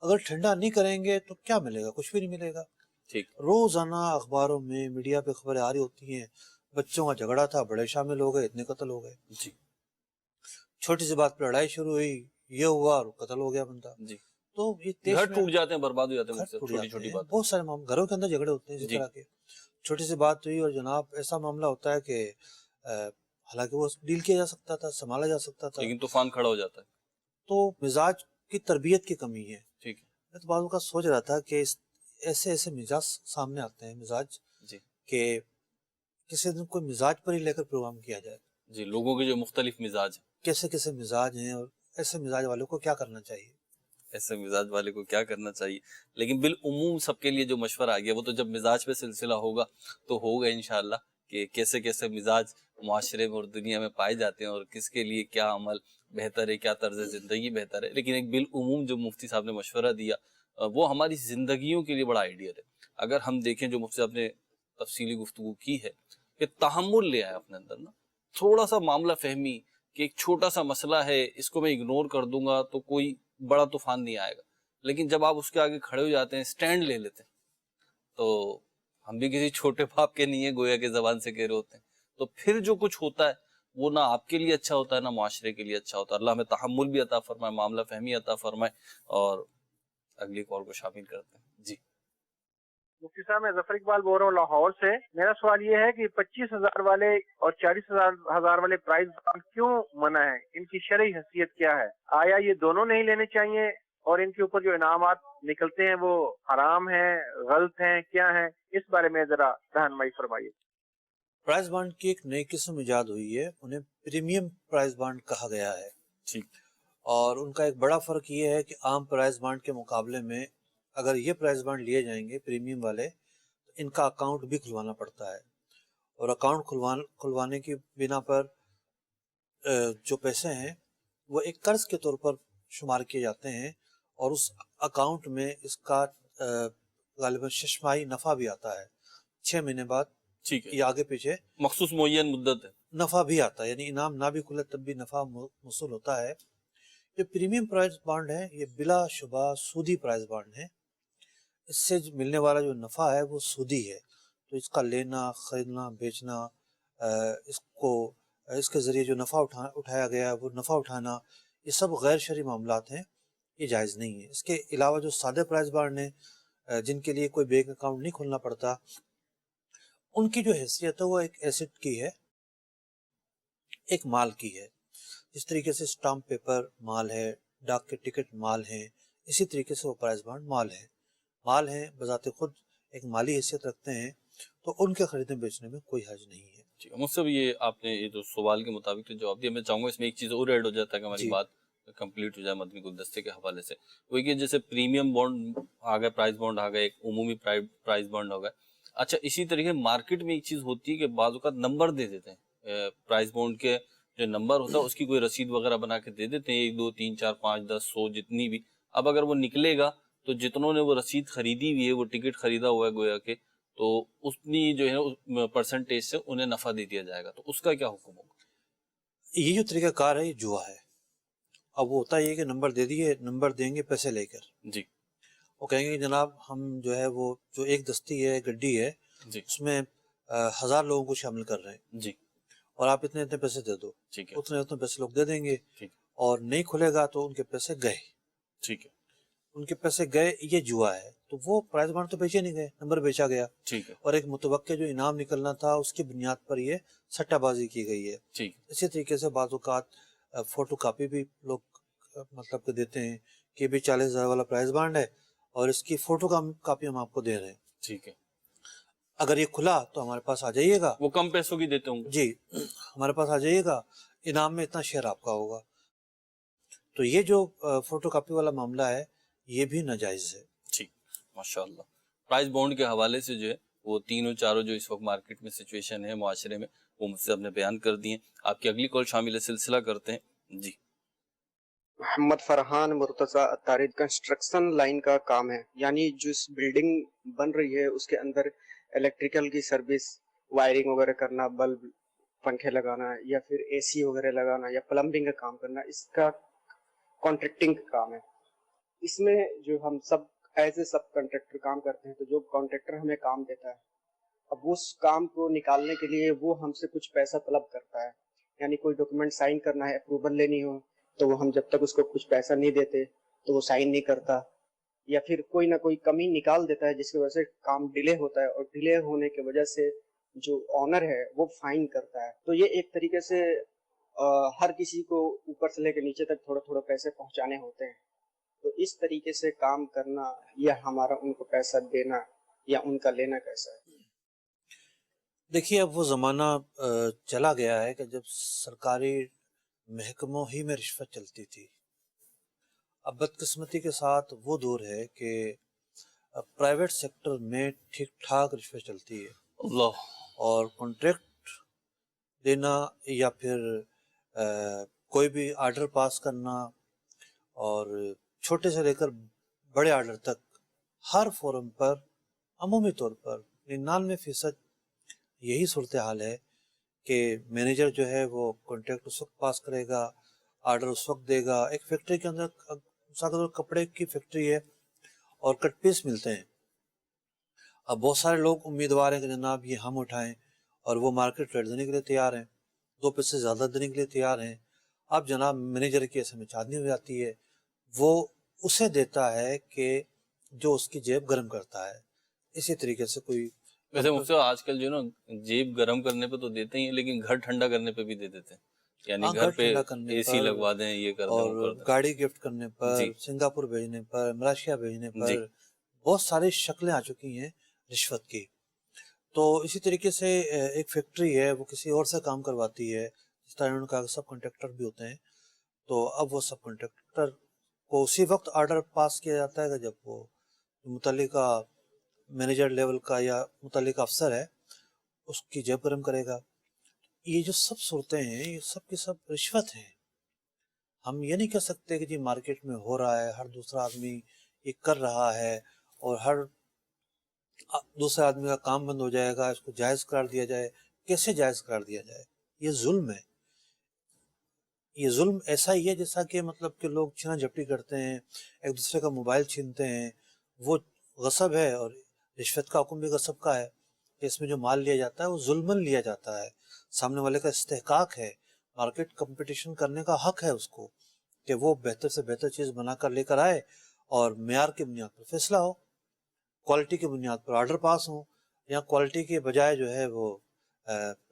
اگر ٹھنڈا نہیں کریں گے تو کیا ملے گا, کچھ بھی نہیں ملے گا. ٹھیک. روزانہ اخباروں میں میڈیا پہ خبریں آ رہی ہوتی ہیں, بچوں کا جھگڑا تھا, بڑے شامل ہو گئے, اتنے قتل ہو گئے. جی چھوٹی سی بات پہ لڑائی شروع ہوئی, یہ ہوا اور قتل ہو گیا بندہ. جی. تو یہ دیش گھر میں ٹوٹ جاتے ہیں, برباد ہو جاتے ہیں, گھر مجھ سے ٹوٹ چھوٹی جاتے چھوٹی ہیں. بات. بہت سارے گھروں کے اندر جھگڑے ہوتے ہیں اسی جی. طرح کے. چھوٹی سی بات ہوئی اور جناب ایسا معاملہ ہوتا ہے کہ حالانکہ وہ ڈیل کیا جا سکتا تھا, سنبھالا جا سکتا تھا, لیکن طوفان کھڑا ہو جاتا ہے. تو مزاج کی تربیت کی کمی ہے. ٹھیک ہے. میں تو بعض اوقات سوچ رہا تھا کہ ایسے ایسے مزاج سامنے آتے ہیں, مزاج جی کہ کسی دن کوئی مزاج پر ہی لے کر پروگرام کیا جائے. جی. لوگوں کے جو مختلف مزاج ہیں, کیسے کیسے مزاج ہیں اور ایسے مزاج والوں کو کیا کرنا چاہیے. ایسے مزاج والے کو کیا کرنا چاہیے. لیکن بالعموم سب کے لیے جو مشورہ آ گیا وہ تو جب مزاج پہ سلسلہ ہوگا تو ہوگا انشاءاللہ کہ کیسے کیسے مزاج معاشرے میں اور دنیا میں پائے جاتے ہیں اور کس کے لیے کیا عمل بہتر ہے, کیا طرز زندگی بہتر ہے. لیکن ایک بالعموم جو مفتی صاحب نے مشورہ دیا وہ ہماری زندگیوں کے لیے بڑا آئیڈیل ہے. اگر ہم دیکھیں جو مفتی صاحب نے تفصیلی گفتگو کی ہے کہ تحمل لے آئے اپنے اندر نا, تھوڑا سا معاملہ فہمی کہ ایک چھوٹا سا مسئلہ ہے اس کو میں اگنور کر دوں گا تو کوئی بڑا طوفان نہیں آئے گا، لیکن جب آپ اس کے آگے کھڑے ہو جاتے ہیں، سٹینڈ لے لیتے ہیں، تو ہم بھی کسی چھوٹے باپ کے نہیں ہیں، گویا کے زبان سے کہہ رہے ہوتے ہیں، تو پھر جو کچھ ہوتا ہے وہ نہ آپ کے لیے اچھا ہوتا ہے نہ معاشرے کے لیے اچھا ہوتا ہے۔ اللہ ہمیں تحمل بھی عطا فرمائے، معاملہ فہمی عطا فرمائے۔ اور اگلی کال کو شامل کرتے ہیں جی۔ مفتی صاحب میں ظفر اقبال بول رہا ہوں لاہور سے۔ میرا سوال یہ ہے کہ 25,000 والے اور 40,000 والے پرائز کیوں منع ہے؟ ان کی شرعی حیثیت کیا ہے؟ آیا یہ دونوں نہیں لینے چاہیے؟ اور ان کے اوپر جو انعامات نکلتے ہیں وہ حرام ہیں، غلط ہیں، کیا ہیں؟ اس بارے میں ذرا رہنمائی فرمائیے۔ پرائز بانڈ کی ایک نئی قسم ایجاد ہوئی ہے، انہیں پریمیم پرائز بانڈ کہا گیا ہے، ٹھیک۔ اور ان کا ایک بڑا فرق یہ ہے کہ عام پرائز بانڈ کے مقابلے میں اگر یہ پرائز بانڈ لیے جائیں گے پریمیم والے تو ان کا اکاؤنٹ بھی کھلوانا پڑتا ہے، اور اکاؤنٹ کھلوانے کی بنا پر جو پیسے ہیں وہ ایک قرض کے طور پر شمار کیے جاتے ہیں، اور اس اکاؤنٹ میں اس کا غالباً 6 ماہی نفع بھی آتا ہے، 6 مہینے بعد ٹھیک ہے، یہ آگے پیچھے مخصوص معین مدت ہے، نفع بھی آتا ہے، یعنی انعام نہ بھی کھلے تب بھی نفع موصول ہوتا ہے۔ جو پریمیم پرائز بانڈ ہے یہ بلا شبہ سودی پرائز بانڈ ہے، اس سے ملنے والا جو نفع ہے وہ سودی ہے، تو اس کا لینا، خریدنا، بیچنا، اس کے ذریعے جو نفع اٹھایا گیا ہے وہ نفع اٹھانا، یہ سب غیر شرعی معاملات ہیں، یہ جائز نہیں ہے۔ اس کے علاوہ جو سادے پرائز بانڈ ہیں جن کے لیے کوئی بینک اکاؤنٹ نہیں کھولنا پڑتا، ان کی جو حیثیت ہے وہ ایک ایسٹ کی ہے، ایک مال کی ہے۔ جس طریقے سے اسٹامپ پیپر مال ہے، ڈاک کے ٹکٹ مال ہیں، اسی طریقے سے وہ پرائز بانڈ مال ہیں، بذات خود ایک مالی حیثیت رکھتے ہیں، تو ان کے خریدنے بیچنے میں کوئی حرج نہیں ہے۔ مجھ سے بھی یہ آپ نے یہ جو سوال کے مطابق جو جواب دیا، میں چاہوں گا اس میں ایک چیز اور ایڈ ہو جاتا ہے کہ ہماری بات کمپلیٹ ہو جائے مدنی گلدستے کے حوالے سے، وہ کہ جیسے پریمیم بانڈ آ گئے، پرائز بانڈ آ گئے، ایک عمومی پرائز بانڈ ہو گئے۔ اچھا، اسی طریقے مارکیٹ میں ایک چیز ہوتی ہے کہ بعض اوقات نمبر دے دیتے ہیں، پرائز بانڈ کے جو نمبر ہوتا ہے اس کی کوئی رسید وغیرہ بنا کے دے دیتے ہیں، 1 2 3 4 5 10 100 جتنی بھی۔ اب اگر وہ نکلے گا تو جتنوں نے وہ رسید خریدی ہوئی ہے، وہ ٹکٹ خریدا ہوا ہے گویا کہ، تو اتنی جو ہے پرسنٹیج سے انہیں نفع دے دیا جائے گا، تو اس کا کیا حکم ہوگا؟ یہ جو طریقہ کار ہے یہ جوا ہے۔ اب وہ ہوتا یہ کہ نمبر دے دیے، نمبر دیں گے پیسے لے کر، جی، وہ کہیں گے جناب ہم جو ہے وہ جو ایک دستی ہے گڈی ہے جی، اس میں 1000 لوگوں کو شامل کر رہے ہیں، جی، اور آپ اتنے اتنے پیسے دے دو، ٹھیک ہے، اتنے پیسے لوگ دے دیں گے، ٹھیک، اور نہیں کھلے گا تو ان کے پیسے گئے، ٹھیک ہے، ان کے پیسے گئے، یہ جوا ہے۔ تو وہ پرائز بانڈ تو بیچے نہیں گئے، نمبر بیچا گیا، ٹھیک ہے، اور ایک متوقع جو انعام نکلنا تھا اس کی بنیاد پر یہ سٹہ بازی کی گئی ہے۔ ٹھیک، اسی طریقے سے بعض اوقات فوٹو کاپی بھی لوگ مطلب کہ دیتے ہیں کہ بھی 40,000 والا پرائز بانڈ ہے اور اس کی فوٹو کاپی ہم آپ کو دے رہے ہیں، ٹھیک ہے، اگر یہ کھلا تو ہمارے پاس آ جائیے گا، وہ کم پیسوں کی دیتے ہوں گے، جی ہمارے پاس آ جائیے گا، انعام میں اتنا شیئر آپ کا ہوگا۔ تو یہ جو فوٹو کاپی والا معاملہ ہے یہ بھی ناجائز ہے۔ ٹھیک، ماشاءاللہ۔ پرائز بانڈ کے حوالے سے جو ہے وہ تینوں چاروں جو اس وقت مارکیٹ میں سچویشن ہے معاشرے میں، وہ مجھ سے آپ نے بیان کر دی ہیں۔ آپ کی اگلی کال شامل سلسلہ کرتے ہیں جی۔ محمد فرحان مرتضی اتاری، کنسٹرکشن لائن کا کام ہے، یعنی جس بلڈنگ بن رہی ہے اس کے اندر الیکٹریکل کی سروس، وائرنگ وغیرہ کرنا، بلب پنکھے لگانا یا پھر اے سی وغیرہ لگانا یا پلمبنگ کا کام کرنا، اس کا کانٹریکٹنگ کا کام ہے۔ اس میں جو ہم سب ایز اے سب کنٹریکٹر کام کرتے ہیں، تو جو کانٹریکٹر ہمیں کام دیتا ہے، اب اس کام کو نکالنے کے لیے وہ ہم سے کچھ پیسہ طلب کرتا ہے، یعنی کوئی ڈاکومنٹ سائن کرنا ہے، اپروول لینی ہو، تو وہ ہم جب تک اس کو کچھ پیسہ نہیں دیتے تو وہ سائن نہیں کرتا، یا پھر کوئی نہ کوئی کمی نکال دیتا ہے جس کی وجہ سے کام ڈیلے ہوتا ہے، اور ڈیلے ہونے کی وجہ سے جو آنر ہے وہ فائن کرتا ہے۔ تو یہ ایک طریقے سے ہر کسی کو اوپر سے لے کے نیچے تک تھوڑا تھوڑا پیسے پہنچانے ہوتے ہیں، تو اس طریقے سے کام کرنا یا ہمارا ان کو پیسہ دینا یا ان کا لینا کیسا ہے؟ دیکھیے اب وہ زمانہ چلا گیا ہے کہ جب سرکاری محکموں ہی میں رشوت چلتی تھی، اب بدقسمتی کے ساتھ وہ دور ہے کہ پرائیویٹ سیکٹر میں ٹھیک ٹھاک رشوت چلتی ہے، اللہ، اور کانٹریکٹ دینا یا پھر کوئی بھی آرڈر پاس کرنا، اور چھوٹے سے لے کر بڑے آرڈر تک ہر فورم پر عمومی طور پر 99% یہی صورتحال ہے کہ مینیجر جو ہے وہ کانٹریکٹ اس وقت پاس کرے گا، آرڈر اس وقت دے گا. ایک فیکٹری کے اندر اگر کپڑے کی فیکٹری ہے اور کٹ پیس ملتے ہیں، اب بہت سارے لوگ امیدوار ہیں کہ جناب یہ ہم اٹھائیں، اور وہ مارکیٹ ریٹ دینے کے لیے تیار ہیں، 2 پیسے زیادہ دینے کے لیے تیار ہیں. اب جناب مینیجر کی ایسے میں چاندنی ہو جاتی ہے، وہ اسے دیتا ہے کہ جو اس کی جیب گرم کرتا ہے. اسی طریقے سے کوئی ویسے مجھ سے آج کل جو نا جیب گرم کرنے پہ تو دیتے ہی ہیں، لیکن گھر ٹھنڈا کرنے پہ بھی دے دیتے ہیں. یعنی گھر پہ اے سی لگوا دیں، یہ کر دیں، وہ کر اور دیں. گاڑی گفٹ کرنے پر، جی سنگاپور بھیجنے پر، ملائیشیا بھیجنے جی پر بہت ساری شکلیں آ چکی ہیں رشوت کی. تو اسی طریقے سے ایک فیکٹری ہے وہ کسی اور سے کام کرواتی ہے، جس طرح انہوں نے کہا کہ سب کنٹریکٹر بھی ہوتے ہیں. تو اب وہ سب کنٹریکٹر کو اسی وقت آرڈر پاس کیا جاتا ہے کہ جب وہ متعلقہ مینیجر لیول کا یا متعلقہ افسر ہے اس کی جیب گرم کرے گا. یہ جو سب صورتیں ہیں یہ سب کی سب رشوت ہیں. ہم یہ نہیں کہہ سکتے کہ جی مارکیٹ میں ہو رہا ہے، ہر دوسرا آدمی یہ کر رہا ہے اور ہر دوسرے آدمی کا کام بند ہو جائے گا، اس کو جائز قرار دیا جائے. کیسے جائز قرار دیا جائے؟ یہ ظلم ہے. یہ ظلم ایسا ہی ہے جیسا کہ مطلب کہ لوگ چھینا جھپٹی کرتے ہیں، ایک دوسرے کا موبائل چھینتے ہیں، وہ غصب ہے. اور رشوت کا حکم بھی غصب کا ہے کہ اس میں جو مال لیا جاتا ہے وہ ظلمن لیا جاتا ہے. سامنے والے کا استحقاق ہے، مارکیٹ کمپٹیشن کرنے کا حق ہے اس کو کہ وہ بہتر سے بہتر چیز بنا کر لے کر آئے اور معیار کی بنیاد پر فیصلہ ہو، کوالٹی کی بنیاد پر آرڈر پاس ہوں. یا کوالٹی کے بجائے جو ہے وہ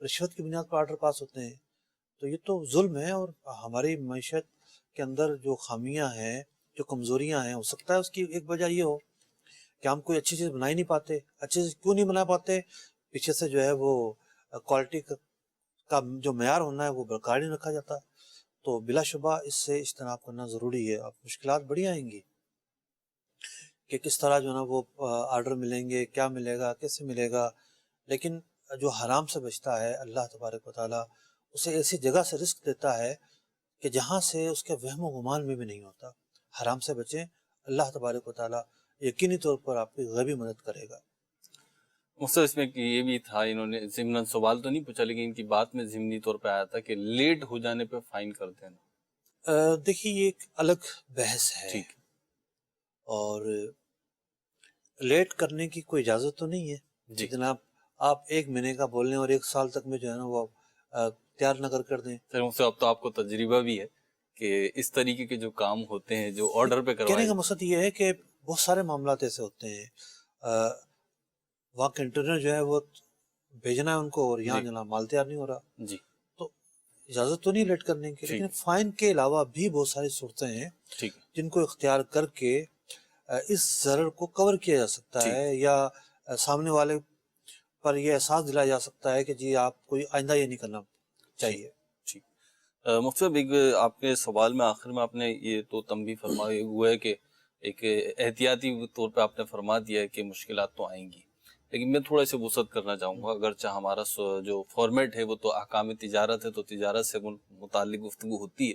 رشوت کی بنیاد پر آرڈر پاس ہوتے ہیں. تو یہ تو ظلم ہے. اور ہماری معیشت کے اندر جو خامیاں ہیں، جو کمزوریاں ہیں، ہو سکتا ہے اس کی ایک وجہ یہ ہو کہ ہم کوئی اچھی چیز بنا ہی نہیں پاتے. اچھی چیز کیوں نہیں بنا پاتے؟ پیچھے سے جو ہے وہ کوالٹی کا جو معیار ہونا ہے وہ برقرار نہیں رکھا جاتا. تو بلا شبہ اس سے اجتناب کرنا ضروری ہے. اب مشکلات بڑی آئیں گی کہ کس طرح جو ہے نا وہ آرڈر ملیں گے، کیا ملے گا، کیسے ملے گا. لیکن جو حرام سے بچتا ہے اللہ تبارک و تعالیٰ اسے ایسی جگہ سے رزق دیتا ہے کہ جہاں سے اس کے وہم و گمان میں بھی نہیں ہوتا. حرام سے بچیں، اللہ تبارک و تعالیٰ یقینی طور پر آپ کی غیبی مدد کرے گا. مختصر اس میں یہ بھی تھا، انہوں نے ضمن سوال تو نہیں پوچھا لیکن ان کی بات میں ضمنی طور پہ آیا تھا کہ لیٹ ہو جانے پہ فائن کر دینا. دیکھیے یہ ایک الگ بحث ہے، ٹھیک. اور لیٹ کرنے کی کوئی اجازت تو نہیں ہے. جی جناب آپ 1 مہینے کا بول لیں اور 1 سال تک میں جو ہے نا وہ تیار نہ کر دیں. سر مجھ سے اب تو آپ کو تجربہ بھی ہے کہ اس طریقے کے جو کام ہوتے ہیں جو آرڈر پہ کہنے کروائے. کا مقصد یہ ہے کہ بہت سارے معاملات ایسے ہوتے ہیں، وہاں کنٹینر جو ہے وہ بھیجنا ہے ان کو اور یہاں جی جناب مال تیار نہیں ہو رہا. جی تو اجازت تو نہیں لیٹ کرنے کی، لیکن فائن کے علاوہ بھی بہت ساری صورتیں ہیں ٹھیک ہے. جن کو اختیار کر کے اس ضرر کو کور کیا جا سکتا ہے، یا سامنے والے پر یہ احساس دلایا جا سکتا ہے کہ جی آپ کوئی آئندہ یہ نہیں کرنا چاہیے. ٹھیک. مفتی صاحب ایک آپ کے سوال میں آخر میں آپ نے یہ تو تنبیہ فرمایا ہوا ہے کہ ایک احتیاطی طور پہ آپ نے فرما دیا ہے کہ مشکلات تو آئیں گی، لیکن میں تھوڑا سا وسعت کرنا چاہوں گا. اگرچہ ہمارا جو فارمیٹ ہے وہ تو احکام تجارت ہے، تو تجارت سے متعلق گفتگو ہوتی ہے،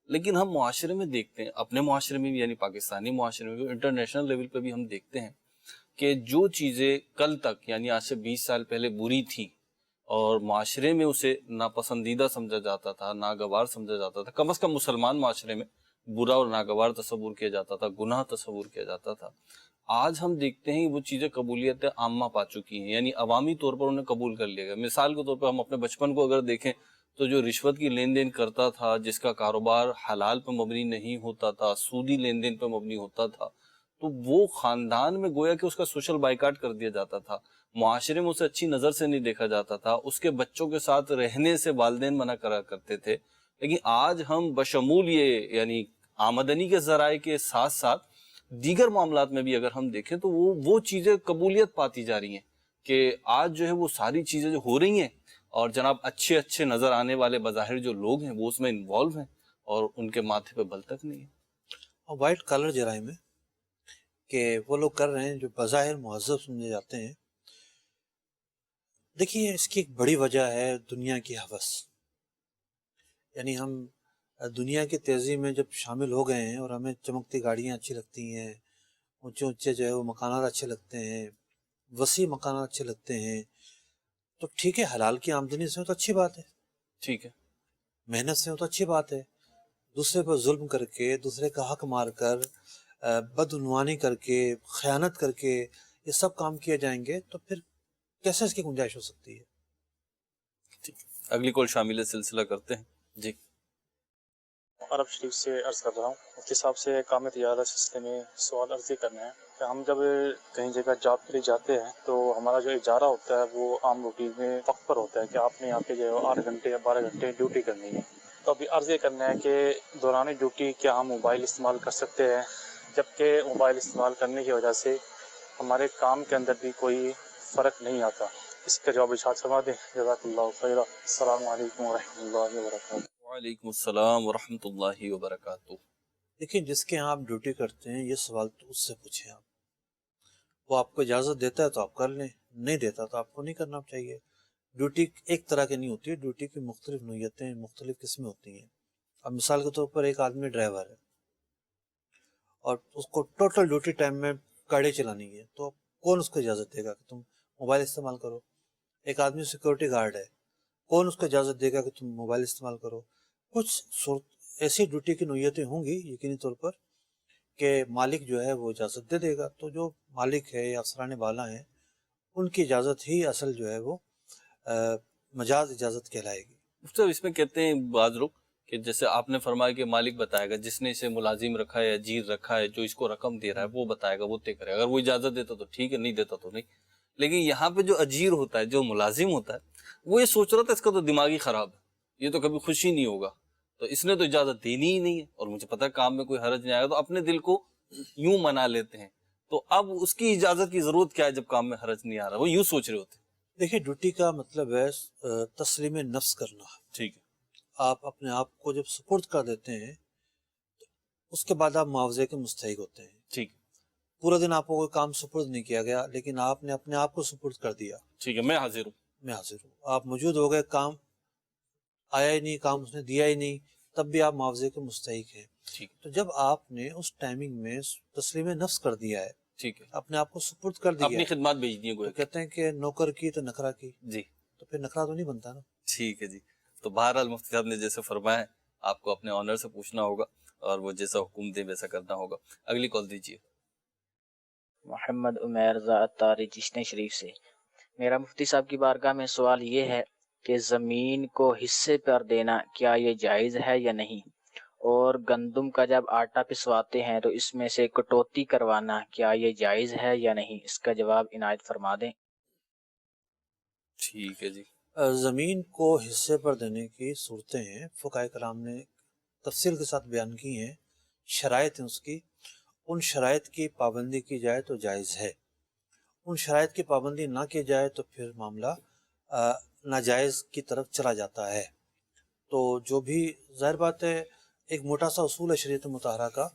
لیکن ہم معاشرے میں دیکھتے ہیں، اپنے معاشرے میں بھی یعنی پاکستانی معاشرے میں بھی، انٹرنیشنل لیول پہ بھی ہم دیکھتے ہیں کہ جو چیزیں کل تک یعنی آج سے 20 سال پہلے بری تھی اور معاشرے میں اسے ناپسندیدہ سمجھا جاتا تھا، ناگوار سمجھا جاتا تھا، کم از کم مسلمان معاشرے میں برا اور ناگوار تصور کیا جاتا تھا، گناہ تصور کیا جاتا تھا، آج ہم دیکھتے ہیں وہ چیزیں قبولیت عامہ پا چکی ہیں، یعنی عوامی طور پر انہیں قبول کر لیا گیا. مثال کے طور پر ہم اپنے بچپن کو اگر دیکھیں تو جو رشوت کی لین دین کرتا تھا، جس کا کاروبار حلال پہ مبنی نہیں ہوتا تھا، سودی لین دین پہ مبنی ہوتا تھا، تو وہ خاندان میں گویا کہ اس کا سوشل بائیکاٹ کر دیا جاتا تھا، معاشرے میں اسے اچھی نظر سے نہیں دیکھا جاتا تھا، اس کے بچوں کے ساتھ رہنے سے والدین منع کرا کرتے تھے. لیکن آج ہم بشمول یہ یعنی آمدنی کے ذرائع کے ساتھ ساتھ دیگر معاملات میں بھی اگر ہم دیکھیں تو وہ چیزیں قبولیت پاتی جا رہی ہیں کہ آج جو ہے وہ ساری چیزیں جو ہو رہی ہیں اور جناب اچھے اچھے نظر آنے والے بظاہر جو لوگ ہیں وہ اس میں انوالو ہیں اور ان کے ماتھے پہ بل تک نہیں ہے. اور وائٹ کالر جرائم ہے کہ وہ لوگ کر رہے ہیں جو بظاہر مہذب سمجھے جاتے ہیں. دیکھیے اس کی ایک بڑی وجہ ہے دنیا کی ہوس. یعنی ہم دنیا کی تیزی میں جب شامل ہو گئے ہیں اور ہمیں چمکتی گاڑیاں اچھی لگتی ہیں، اونچے اونچے جو ہے وہ مکانات اچھے لگتے ہیں، وسیع مکانات اچھے لگتے ہیں، تو ٹھیک ہے، حلال کی آمدنی سے ہو تو اچھی بات ہے، ٹھیک ہے، محنت سے ہو تو اچھی بات ہے. دوسرے پر ظلم کر کے، دوسرے کا حق مار کر، بدعنوانی کر کے، خیانت کر کے یہ سب کام کیے جائیں گے تو پھر کیسے اس کی گنجائش ہو سکتی ہے؟ ٹھیک. اگلی کال شامل سلسلہ کرتے ہیں. جی عرب شریف سے عرض کر رہا ہوں. مفتی صاحب سے کام تجارت سلسلے میں سوال عرضی کرنا ہے کہ ہم جب کہیں جگہ جاب کے لیے جاتے ہیں تو ہمارا جو اجارہ ہوتا ہے وہ عام روٹین میں وقت پر ہوتا ہے کہ آپ نے یہاں پہ جو ہے 8 گھنٹے یا 12 گھنٹے ڈیوٹی کرنی ہے. تو ابھی عرض یہ کرنا ہے کہ دوران ڈیوٹی کیا ہم موبائل استعمال کر سکتے ہیں، جبکہ موبائل استعمال کرنے کی وجہ سے ہمارے کام کے اندر بھی کوئی فرق نہیں آتا. اس کا جواب ارشاد فرما دیں. جزاک اللہ خیر. السلام علیکم ورحمۃ اللہ وبرکاتہ. وعلیکم السلام ورحمۃ اللہ وبرکاتہ. لیکن جس کے یہاں آپ ڈیوٹی کرتے ہیں یہ سوال تو اس سے پوچھیں آپ. وہ آپ کو اجازت دیتا ہے تو آپ کر لیں، نہیں دیتا تو آپ کو نہیں کرنا چاہیے. ڈیوٹی ایک طرح کی نہیں ہوتی ہے، ڈیوٹی کی مختلف نوعیتیں، مختلف قسمیں ہوتی ہیں. اب مثال کے طور پر ایک آدمی ڈرائیور ہے اور اس کو ٹوٹل ڈیوٹی ٹائم میں گاڑی چلانی ہے، تو کون اس کو اجازت دے گا کہ تم موبائل استعمال کرو؟ ایک آدمی سیکورٹی گارڈ ہے، کون اس کو اجازت دے گا کہ تم موبائل استعمال کرو؟ کچھ ایسی ڈیوٹی کی نوعیتیں ہوں گی یقینی طور پر کہ مالک جو ہے وہ اجازت دے دے گا. تو جو مالک ہے یا افسران بالا ہیں ان کی اجازت ہی اصل جو ہے وہ مجاز اجازت کہلائے گی. مفتی صاحب اس میں کہتے ہیں بعض لوگ کہ جیسے آپ نے فرمایا کہ مالک بتائے گا، جس نے اسے ملازم رکھا ہے، اجیر رکھا ہے، جو اس کو رقم دے رہا ہے وہ بتائے گا، وہ طے کرے گا. اگر وہ اجازت دیتا تو ٹھیک ہے، نہیں دیتا تو نہیں. لیکن یہاں پہ جو اجیر ہوتا ہے، جو ملازم ہوتا ہے، وہ یہ سوچ رہا تھا اس کا تو دماغی خراب ہے، یہ تو کبھی خوشی نہیں ہوگا، تو اس نے تو اجازت دینی ہی نہیں ہے، اور مجھے پتا ہے کام میں کوئی حرج نہیں آئے گا، تو اپنے دل کو یوں منا لیتے ہیں. تو اب اس کی اجازت کی ضرورت کیا ہے جب کام میں حرج نہیں آ رہا؟ وہ یوں سوچ رہے ہوتے ہیں. دیکھیے ڈیوٹی کا مطلب ہے تسلیم نفس کرنا. ٹھیک ہے، آپ اپنے آپ کو جب سپرد کر دیتے ہیں اس کے بعد آپ معاوضے کے مستحق ہوتے ہیں. ٹھیک ہے، پورا دن آپ کو کوئی کام سپرد نہیں کیا گیا لیکن آپ نے اپنے آپ کو سپرد کر دیا، ٹھیک ہے، میں حاضر ہوں. میں حاضر ہوں. آپ موجود ہو گئے، کام آیا ہی نہیں، کام اس نے دیا ہی نہیں، تب بھی آپ معاوضے کے مستحق ہیں. ٹھیک تو جب آپ نے اس ٹائمنگ میں تسلیم نفس کر دیا ہے، ٹھیک ہے، اپنے آپ کو سپرد کر دیا اپنی ہے، خدمات بھیج دی ہیں تو گویا کہ. کہتے ہیں کہ نوکر کی تو نکرا کی، جی تو پھر نکرا تو نہیں بنتا نا. ٹھیک ہے جی. تو بہرحال مفتی صاحب نے جیسے فرمایا ہے آپ کو اپنے آنر سے پوچھنا ہوگا اور وہ جیسا حکم دے ویسا کرنا ہوگا. اگلی کال دیجیے. محمد عمیر اتاری جشن شریف سے. میرا مفتی صاحب کی بارگاہ میں سوال یہ ہے کہ زمین کو حصے پر دینا کیا یہ جائز ہے یا نہیں، اور گندم کا جب آٹا پسواتے ہیں تو اس میں سے کٹوتی کروانا کیا یہ جائز ہے یا نہیں، اس کا جواب عنایت فرما دیں. ٹھیک ہے جی. زمین کو حصے پر دینے کی صورتیں ہیں، فقہائے کرام نے تفصیل کے ساتھ بیان کی ہیں، شرائط ہیں اس کی. ان شرائط کی پابندی کی جائے تو جائز ہے، ان شرائط کی پابندی نہ کی جائے تو پھر معاملہ ناجائز کی طرف چلا جاتا ہے. تو جو بھی ظاہر بات ہے، ایک موٹا سا اصول ہے شریعت مطہرہ کا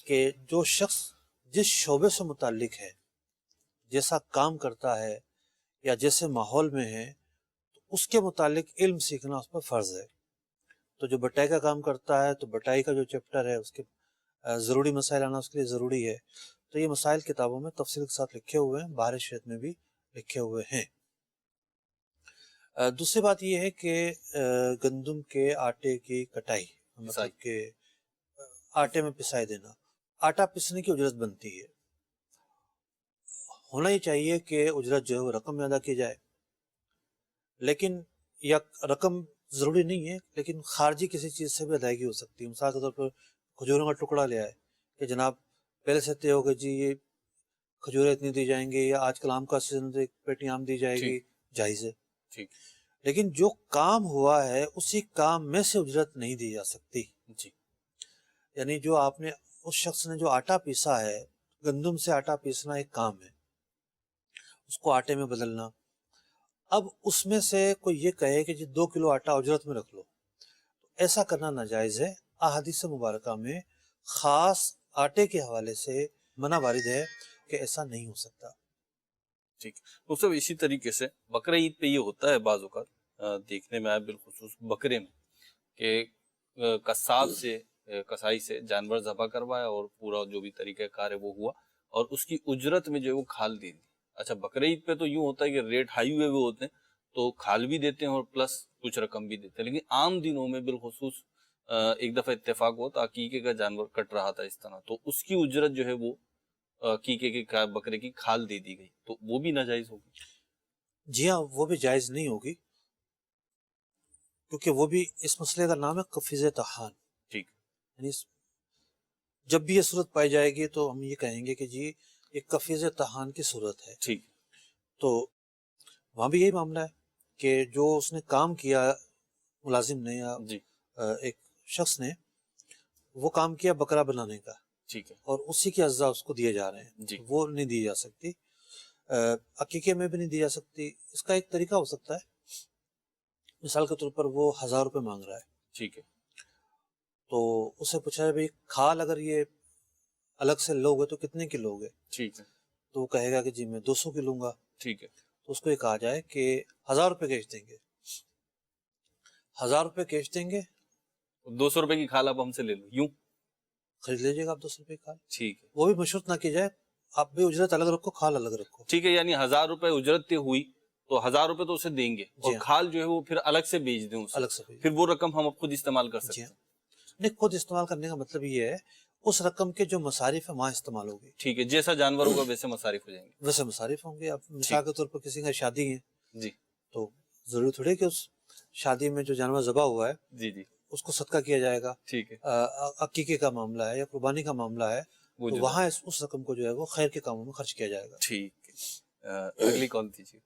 کہ جو شخص جس شعبے سے متعلق ہے، جیسا کام کرتا ہے یا جیسے ماحول میں ہے، اس کے متعلق علم سیکھنا اس پر فرض ہے. تو جو بٹائی کا کام کرتا ہے تو بٹائی کا جو چیپٹر ہے اس کے ضروری مسائل آنا اس کے لیے ضروری ہے. تو یہ مسائل کتابوں میں تفصیل کے ساتھ لکھے ہوئے ہیں، بہار شریعت میں بھی لکھے ہوئے ہیں. دوسری بات یہ ہے کہ گندم کے آٹے کی کٹائی، مطلب کہ آٹے میں پسائی دینا، آٹا پسنے کی اجرت بنتی ہے. ہونا ہی چاہیے کہ اجرت جو ہے وہ رقم میں ادا کی جائے، لیکن یا رقم ضروری نہیں ہے، لیکن خارجی کسی چیز سے بھی ادائیگی ہو سکتی ہے. مثال کے طور پر کھجوروں کا ٹکڑا لے آئے کہ جناب پہلے سے طے ہو گئے جی یہ کھجوریں اتنی دی جائیں گی، یا آج کل آم کا سیزن تو ایک پیٹی آم دی جائے گی، جائز ہے. ٹھیک. لیکن جو کام ہوا ہے اسی کام میں سے اجرت نہیں دی جا سکتی. جی. یعنی جو آپ نے اس شخص نے جو آٹا پیسا ہے، گندم سے آٹا پیسنا ایک کام ہے، اس کو آٹے میں بدلنا. اب اس میں سے کوئی یہ کہے کہ جی 2 کلو آٹا اجرت میں رکھ لو، تو ایسا کرنا ناجائز ہے. احادیث مبارکہ میں خاص آٹے کے حوالے سے منع وارد ہے کہ ایسا نہیں ہو سکتا. ٹھیک. وہ سب اسی طریقے سے بقرہ عید پہ یہ ہوتا ہے بعض اوقات دیکھنے میں آیا، بالخصوص بکرے میں، کہ قصاب سے کسائی سے جانور ذبح کروایا اور پورا جو بھی طریقہ کار ہے وہ ہوا، اور اس کی اجرت میں جو ہے وہ کھال دی. اچھا بقرہ عید پہ تو یوں ہوتا ہے کہ ریٹ ہائی ہوئے ہوتے ہیں، تو کھال بھی دیتے ہیں اور پلس کچھ رقم بھی دیتے ہیں. لیکن عام دنوں میں بالخصوص ایک دفعہ اتفاق ہوا تو عقیقے کا جانور کٹ رہا تھا اس طرح, تو اس کی اجرت جو ہے وہ عقیقے کے بکرے کی کھال دے دی گئی, تو وہ بھی ناجائز ہوگی؟ جی ہاں, وہ بھی جائز نہیں ہوگی, کیونکہ وہ بھی اس مسئلے کا نام ہے قفیز تحان. ٹھیک, یعنی جب بھی یہ صورت پائی جائے گی تو ہم یہ کہیں گے کہ جی یہ قفیز تحان کی صورت ہے. ٹھیک, تو وہاں بھی یہی معاملہ ہے کہ جو اس نے کام کیا ملازم نے یا جی ایک شخص نے, وہ کام کیا بکرا بنانے کا, ٹھیک ہے, اور اسی کے اجزاء اس کو دیے جا رہے ہیں, جی وہ نہیں دی جا سکتی, عقیقے میں بھی نہیں دی جا سکتی. اس کا ایک طریقہ ہو سکتا ہے, مثال کے طور پر وہ 1000 روپے مانگ رہا ہے, ٹھیک ہے, تو اسے پوچھا ہے بھائی کھال اگر یہ الگ سے لوگے تو کتنے کی لوگے, ٹھیک ہے, تو وہ کہے گا کہ جی میں 200 کی لوں گا. ٹھیک ہے, تو اس کو یہ کہا جائے کہ 1000 روپے کیش دیں گے, 1000 روپے کیش دیں گے, 200 روپے کی کھال آپ ہم سے لے لو, یوں خرید لیجیے گا آپ 200 روپے کی کھال. ٹھیک ہے, وہ بھی مشروط نہ کی جائے, آپ بھی اجرت الگ رکھو کھال الگ رکھو. ٹھیک ہے, یعنی 1000 روپے اجرت ہوئی تو 1000 روپے تو اسے دیں گے, اور ہاں. کھال جو ہے وہ پھر الگ سے بیچ دیں اسے, الگ سے پھر وہ رقم ہم خود استعمال کر سکتے جی ہیں. ہاں. نہیں, خود استعمال کرنے کا مطلب یہ ہے اس رقم کے جو مصارف ہے وہاں استعمال ہوگی. ٹھیک ہے, جیسا جانور ہوگا ویسے مصارف ہو جائیں گے. ویسے مصارف ہوں گے. اب مثال کے طور پر کسی کا شادی ہے جی تو ضروری تھوڑی کہ اس شادی میں جو جانور ذبح ہوا ہے جی جی, اس کو صدقہ کیا جائے گا. ٹھیک ہے, عقیقے کا معاملہ ہے یا قربانی کا معاملہ ہے, وہ تو جو وہاں اس رقم کو جو ہے وہ خیر کے کاموں میں خرچ کیا جائے گا. ٹھیک ہے, اگلی کال دیجیے.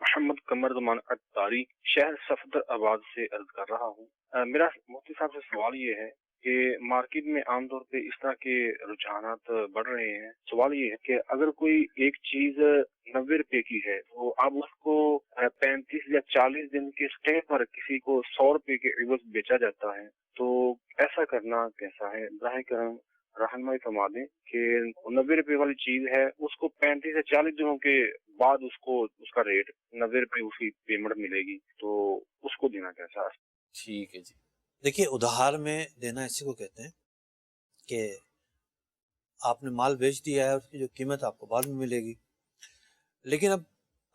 محمد قمر زمان اتاری شہر صفدر آباد سے عرض کر رہا ہوں. میرا مفتی صاحب سے سوال یہ ہے کہ مارکیٹ میں عام طور پہ اس طرح کے رجحانات بڑھ رہے ہیں. سوال یہ ہے کہ اگر کوئی ایک چیز 90 روپے کی ہے تو اب اس کو 35 یا 40 دن کے اسٹے پر کسی کو 100 روپے کے عوض بیچا جاتا ہے, تو ایسا کرنا کیسا ہے؟ براہ کرم رہنمائی فرما دیں کہ 90 روپے والی چیز ہے, اس کو 35 سے 40 دنوں کے بعد اس کو اس کا ریٹ 90 روپے اس کی پیمنٹ ملے گی, تو اس کو دینا کیسا ہے؟ ٹھیک ہے جی. دیکھیے, ادھار میں دینا اسی کو کہتے ہیں کہ آپ نے مال بیچ دیا ہے, اس کی جو قیمت آپ کو بعد میں ملے گی. لیکن اب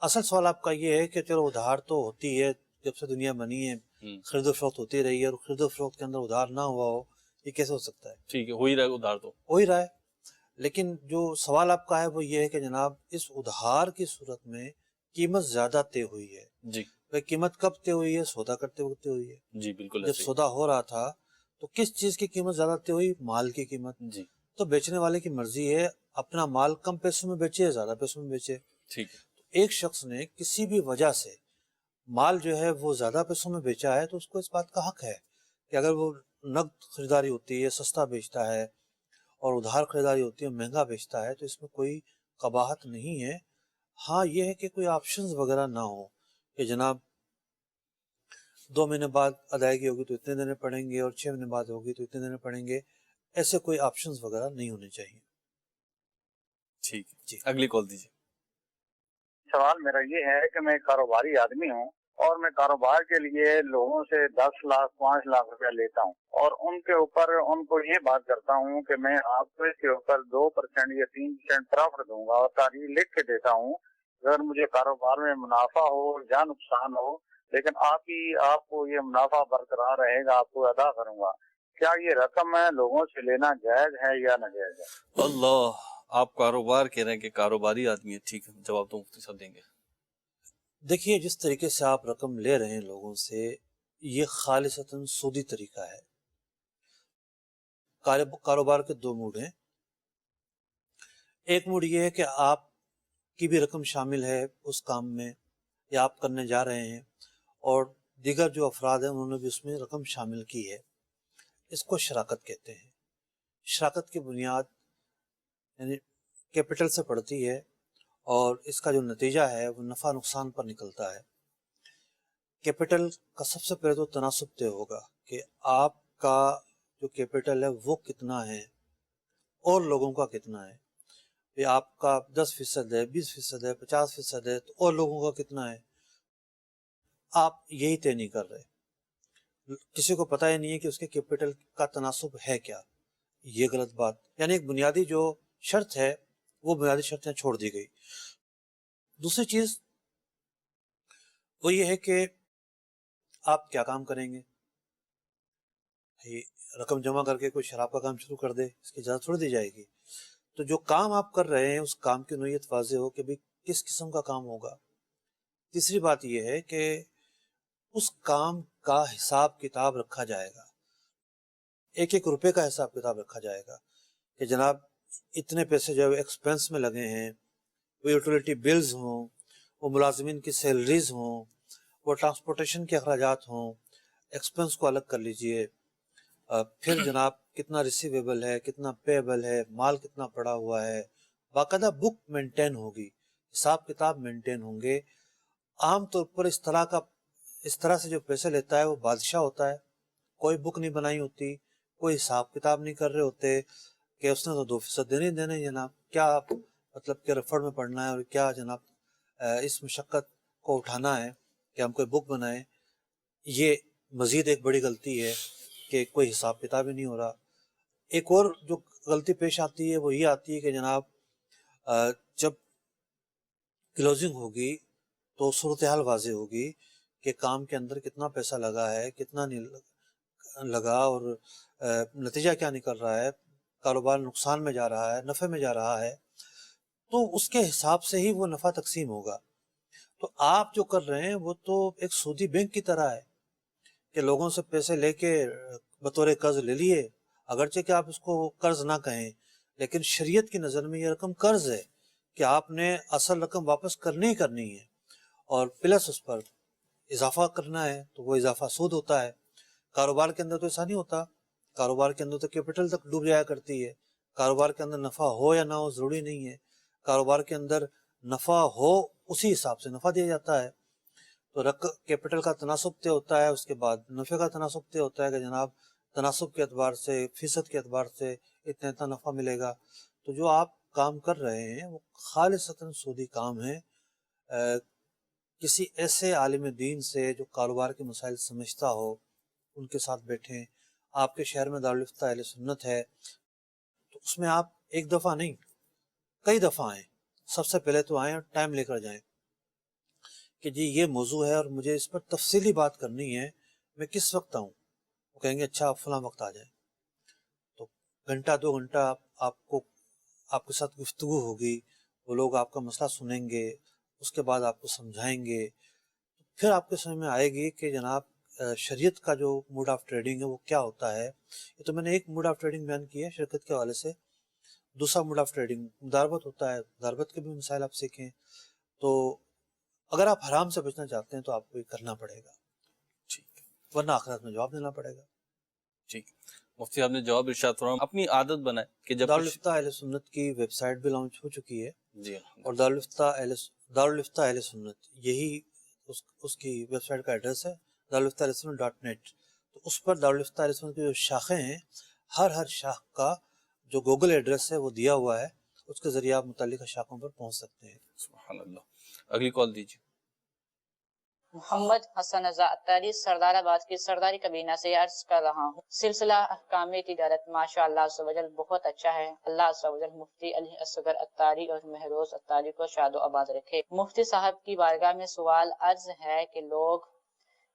اصل سوال آپ کا یہ ہے کہ چلو ادھار تو ہوتی ہے, جب سے دنیا بنی ہے خرید و فروخت ہوتی رہی ہے, اور خرید و فروخت کے اندر ادھار نہ ہوا ہو, یہ کیسے ہو سکتا ہے؟ ٹھیک ہے, ہو ہی رہا ہے ادھار, تو ہو ہی رہا ہے. لیکن جو سوال آپ کا ہے وہ یہ ہے کہ جناب اس ادھار کی صورت میں قیمت زیادہ طے ہوئی ہے. جی بھائی قیمت کب طے ہوئی ہے؟ سودا کرتے وقت طے ہوئی ہے. جی بالکل جب ایسے ہی. سودا ہو رہا تھا تو کس چیز کی قیمت زیادہ طے ہوئی؟ مال کی قیمت. جی تو بیچنے والے کی مرضی ہے اپنا مال کم پیسوں میں بیچے یا زیادہ پیسوں میں بیچے. ٹھیک ہے, تو ایک شخص نے کسی بھی وجہ سے مال جو ہے وہ زیادہ پیسوں میں بیچا ہے تو اس کو اس بات کا حق ہے کہ اگر وہ نقد خریداری ہوتی ہے سستا بیچتا ہے, اور ادھار خریداری ہوتی ہے مہنگا بیچتا ہے, تو اس میں کوئی قباحت نہیں ہے. ہاں یہ ہے کہ کوئی آپشنز وغیرہ نہ ہو کہ جناب 2 مہینے بعد ادائیگی ہوگی تو اتنے دینے پڑیں گے, اور 6 مہینے بعد ہوگی تو اتنے دینے پڑیں گے. ایسے کوئی آپشنز وغیرہ نہیں ہونے چاہیے. ٹھیک ہے جی. اگلی کال دیجیے. سوال میرا یہ ہے کہ میں کاروباری آدمی ہوں, اور میں کاروبار کے لیے لوگوں سے 10 لاکھ 5 لاکھ روپیہ لیتا ہوں, اور ان کے اوپر ان کو یہ بات کرتا ہوں کہ میں آپ کو اس کے اوپر 2% یا 3% پرافٹ دوں گا, اور تاریخ لکھ کے دیتا ہوں. اگر مجھے کاروبار میں منافع ہو یا نقصان ہو, لیکن آپ کو یہ منافع برقرار رہے گا, آپ کو ادا کروں گا. کیا یہ رقم میں لوگوں سے لینا جائز ہے یا ناجائز ہے؟ اللہ, آپ کاروبار کہہ رہے ہیں کہ کاروباری آدمی ہے. ٹھیک ہے, جواب تو مفتی صاحب دیں گے. دیکھیے, جس طریقے سے آپ رقم لے رہے ہیں لوگوں سے, یہ خالصتاً سودی طریقہ ہے. کاروبار کے 2 موڈ ہیں. ایک موڈ یہ ہے کہ آپ کی بھی رقم شامل ہے اس کام میں, یا آپ کرنے جا رہے ہیں, اور دیگر جو افراد ہیں انہوں نے بھی اس میں رقم شامل کی ہے. اس کو شراکت کہتے ہیں. شراکت کی بنیاد یعنی کیپٹل سے پڑتی ہے, اور اس کا جو نتیجہ ہے وہ نفع نقصان پر نکلتا ہے. کیپٹل کا سب سے پہلے تو تناسب طے ہوگا کہ آپ کا جو کیپٹل ہے وہ کتنا ہے اور لوگوں کا کتنا ہے. یہ آپ کا 10% ہے, 20% ہے, 50% ہے, تو اور لوگوں کا کتنا ہے آپ یہی طے نہیں کر رہے. کسی کو پتہ ہی نہیں ہے کہ اس کے کیپٹل کا تناسب ہے کیا. یہ غلط بات, یعنی ایک بنیادی جو شرط ہے وہ بنیادی شرط چھوڑ دی گئی. دوسری چیز وہ یہ ہے کہ آپ کیا کام کریں گے. رقم جمع کر کے کوئی شراب کا کام شروع کر دے، اس کی اجازت تھوڑی دی جائے گی. تو جو کام آپ کر رہے ہیں اس کام کی نوعیت واضح ہو کہ بھی کس قسم کا کام ہوگا. تیسری بات یہ ہے کہ اس کام کا حساب کتاب رکھا جائے گا، ایک ایک روپے کا حساب کتاب رکھا جائے گا کہ جناب اتنے پیسے جو ایکسپنس میں لگے ہیں، وہ یوٹیلیٹی بلز ہوں، وہ ملازمین کی سیلریز ہوں، وہ ٹرانسپورٹیشن کے اخراجات ہوں، ایکسپنس کو الگ کر لیجئے. پھر جناب کتنا ریسیویبل ہے، کتنا پیبل ہے، مال کتنا پڑا ہوا ہے، باقاعدہ بک مینٹین ہوگی، حساب کتاب مینٹین ہوں گے. عام طور پر اس طرح سے جو پیسے لیتا ہے وہ بادشاہ ہوتا ہے. کوئی بک نہیں بنائی ہوتی، کوئی حساب کتاب نہیں کر رہے ہوتے کہ اس نے تو 2% دینے جناب، کیا مطلب کہ رفڑ میں پڑھنا ہے اور کیا جناب اس مشقت کو اٹھانا ہے کہ ہم کوئی بک بنائیں. یہ مزید ایک بڑی غلطی ہے کہ کوئی حساب کتاب ہی نہیں ہو رہا. ایک اور جو غلطی پیش آتی ہے وہ یہ آتی ہے کہ جناب جب کلوزنگ ہوگی تو صورتحال واضح ہوگی کہ کام کے اندر کتنا پیسہ لگا ہے، کتنا نہیں لگا، اور نتیجہ کیا نکل رہا ہے، کاروبار نقصان میں جا رہا ہے، نفع میں جا رہا ہے. تو اس کے حساب سے ہی وہ نفع تقسیم ہوگا. تو آپ جو کر رہے ہیں وہ تو ایک سودی بینک کی طرح ہے کہ لوگوں سے پیسے لے کے بطور قرض لے لیے، اگرچہ کہ آپ اس کو قرض نہ کہیں، لیکن شریعت کی نظر میں یہ رقم قرض ہے کہ آپ نے اصل رقم واپس کرنی ہے اور پلس اس پر اضافہ کرنا ہے، تو وہ اضافہ سود ہوتا ہے. کاروبار کے اندر تو ایسا نہیں ہوتا، کاروبار کے اندر تو کیپٹل تک ڈوب جایا کرتی ہے. کاروبار کے اندر نفع ہو یا نہ ہو ضروری نہیں ہے، کاروبار کے اندر نفع ہو اسی حساب سے نفع دیا جاتا ہے. تو کیپٹل کا تناسب طے ہوتا ہے، اس کے بعد نفع کا تناسب طے ہوتا ہے کہ جناب تناسب کے اعتبار سے، فیصد کے اعتبار سے اتنا نفع ملے گا. تو جو آپ کام کر رہے ہیں وہ خالصتاً سودی کام ہے. کسی ایسے عالم دین سے جو کاروبار کے مسائل سمجھتا ہو ان کے ساتھ بیٹھیں. آپ کے شہر میں دارالفتہ اہل سنت ہے تو اس میں آپ ایک دفعہ نہیں کئی دفعہ آئیں. سب سے پہلے تو آئیں اور ٹائم لے کر جائیں کہ جی یہ موضوع ہے اور مجھے اس پر تفصیلی بات کرنی ہے، میں کس وقت آؤں؟ وہ کہیں گے اچھا آپ فلاں وقت آ جائیں. تو گھنٹہ 2 گھنٹہ آپ کے ساتھ گفتگو ہوگی، وہ لوگ آپ کا مسئلہ سنیں گے، اس کے بعد آپ کو سمجھائیں گے. پھر آپ کے سمجھ میں آئے گی کہ جناب شریعت کا جو موڈ آف ٹریڈنگ ہے وہ کیا ہوتا ہے. یہ تو میں نے ایک موڈ آف ٹریڈنگ بیان کیا ہے شرکت کے حوالے سے. دوسرا موڈ آف ٹریڈنگ مداربت ہوتا ہے، مداربت کے بھی مسائل آپ سیکھیں. تو اگر آپ حرام سے بچنا چاہتے ہیں تو آپ کو یہ کرنا پڑے گا، ٹھیک، ورنہ آخرت میں جواب دینا پڑے گا. ٹھیک، مفتی آپ نے جواب ارشاد فرمایا. اپنی عادت بنائے کہ جب دارالفتہ اہل سنت کی ویب سائٹ بھی لانچ ہو چکی ہے جی اور دارالفتہ اہل سنت یہی اس کی ویب سائٹ کا ایڈریس ہے، darulفتahahلسنت.net. تو اس پر دارالفتہ اہل سنت کی جو شاخیں ہیں، ہر شاخ کا جو گوگل ایڈریس ہے وہ دیا ہوا ہے، اس کے ذریعے آپ متعلقہ شاخوں پر پہنچ سکتے ہیں. سبحان اللہ. اگلی کال دیجیے. محمد حسن رضا اتاری سردار آباد کی سرداری کابینہ سے عرض کر رہا ہوں. سلسلہ احکام تجارت ماشاء اللہ عز و جل بہت اچھا ہے. اللہ عز و جل مفتی علی اصغر اتاری اور مہروز اتاری کو شاد و آباد رکھے. مفتی صاحب کی بارگاہ میں سوال عرض ہے کہ لوگ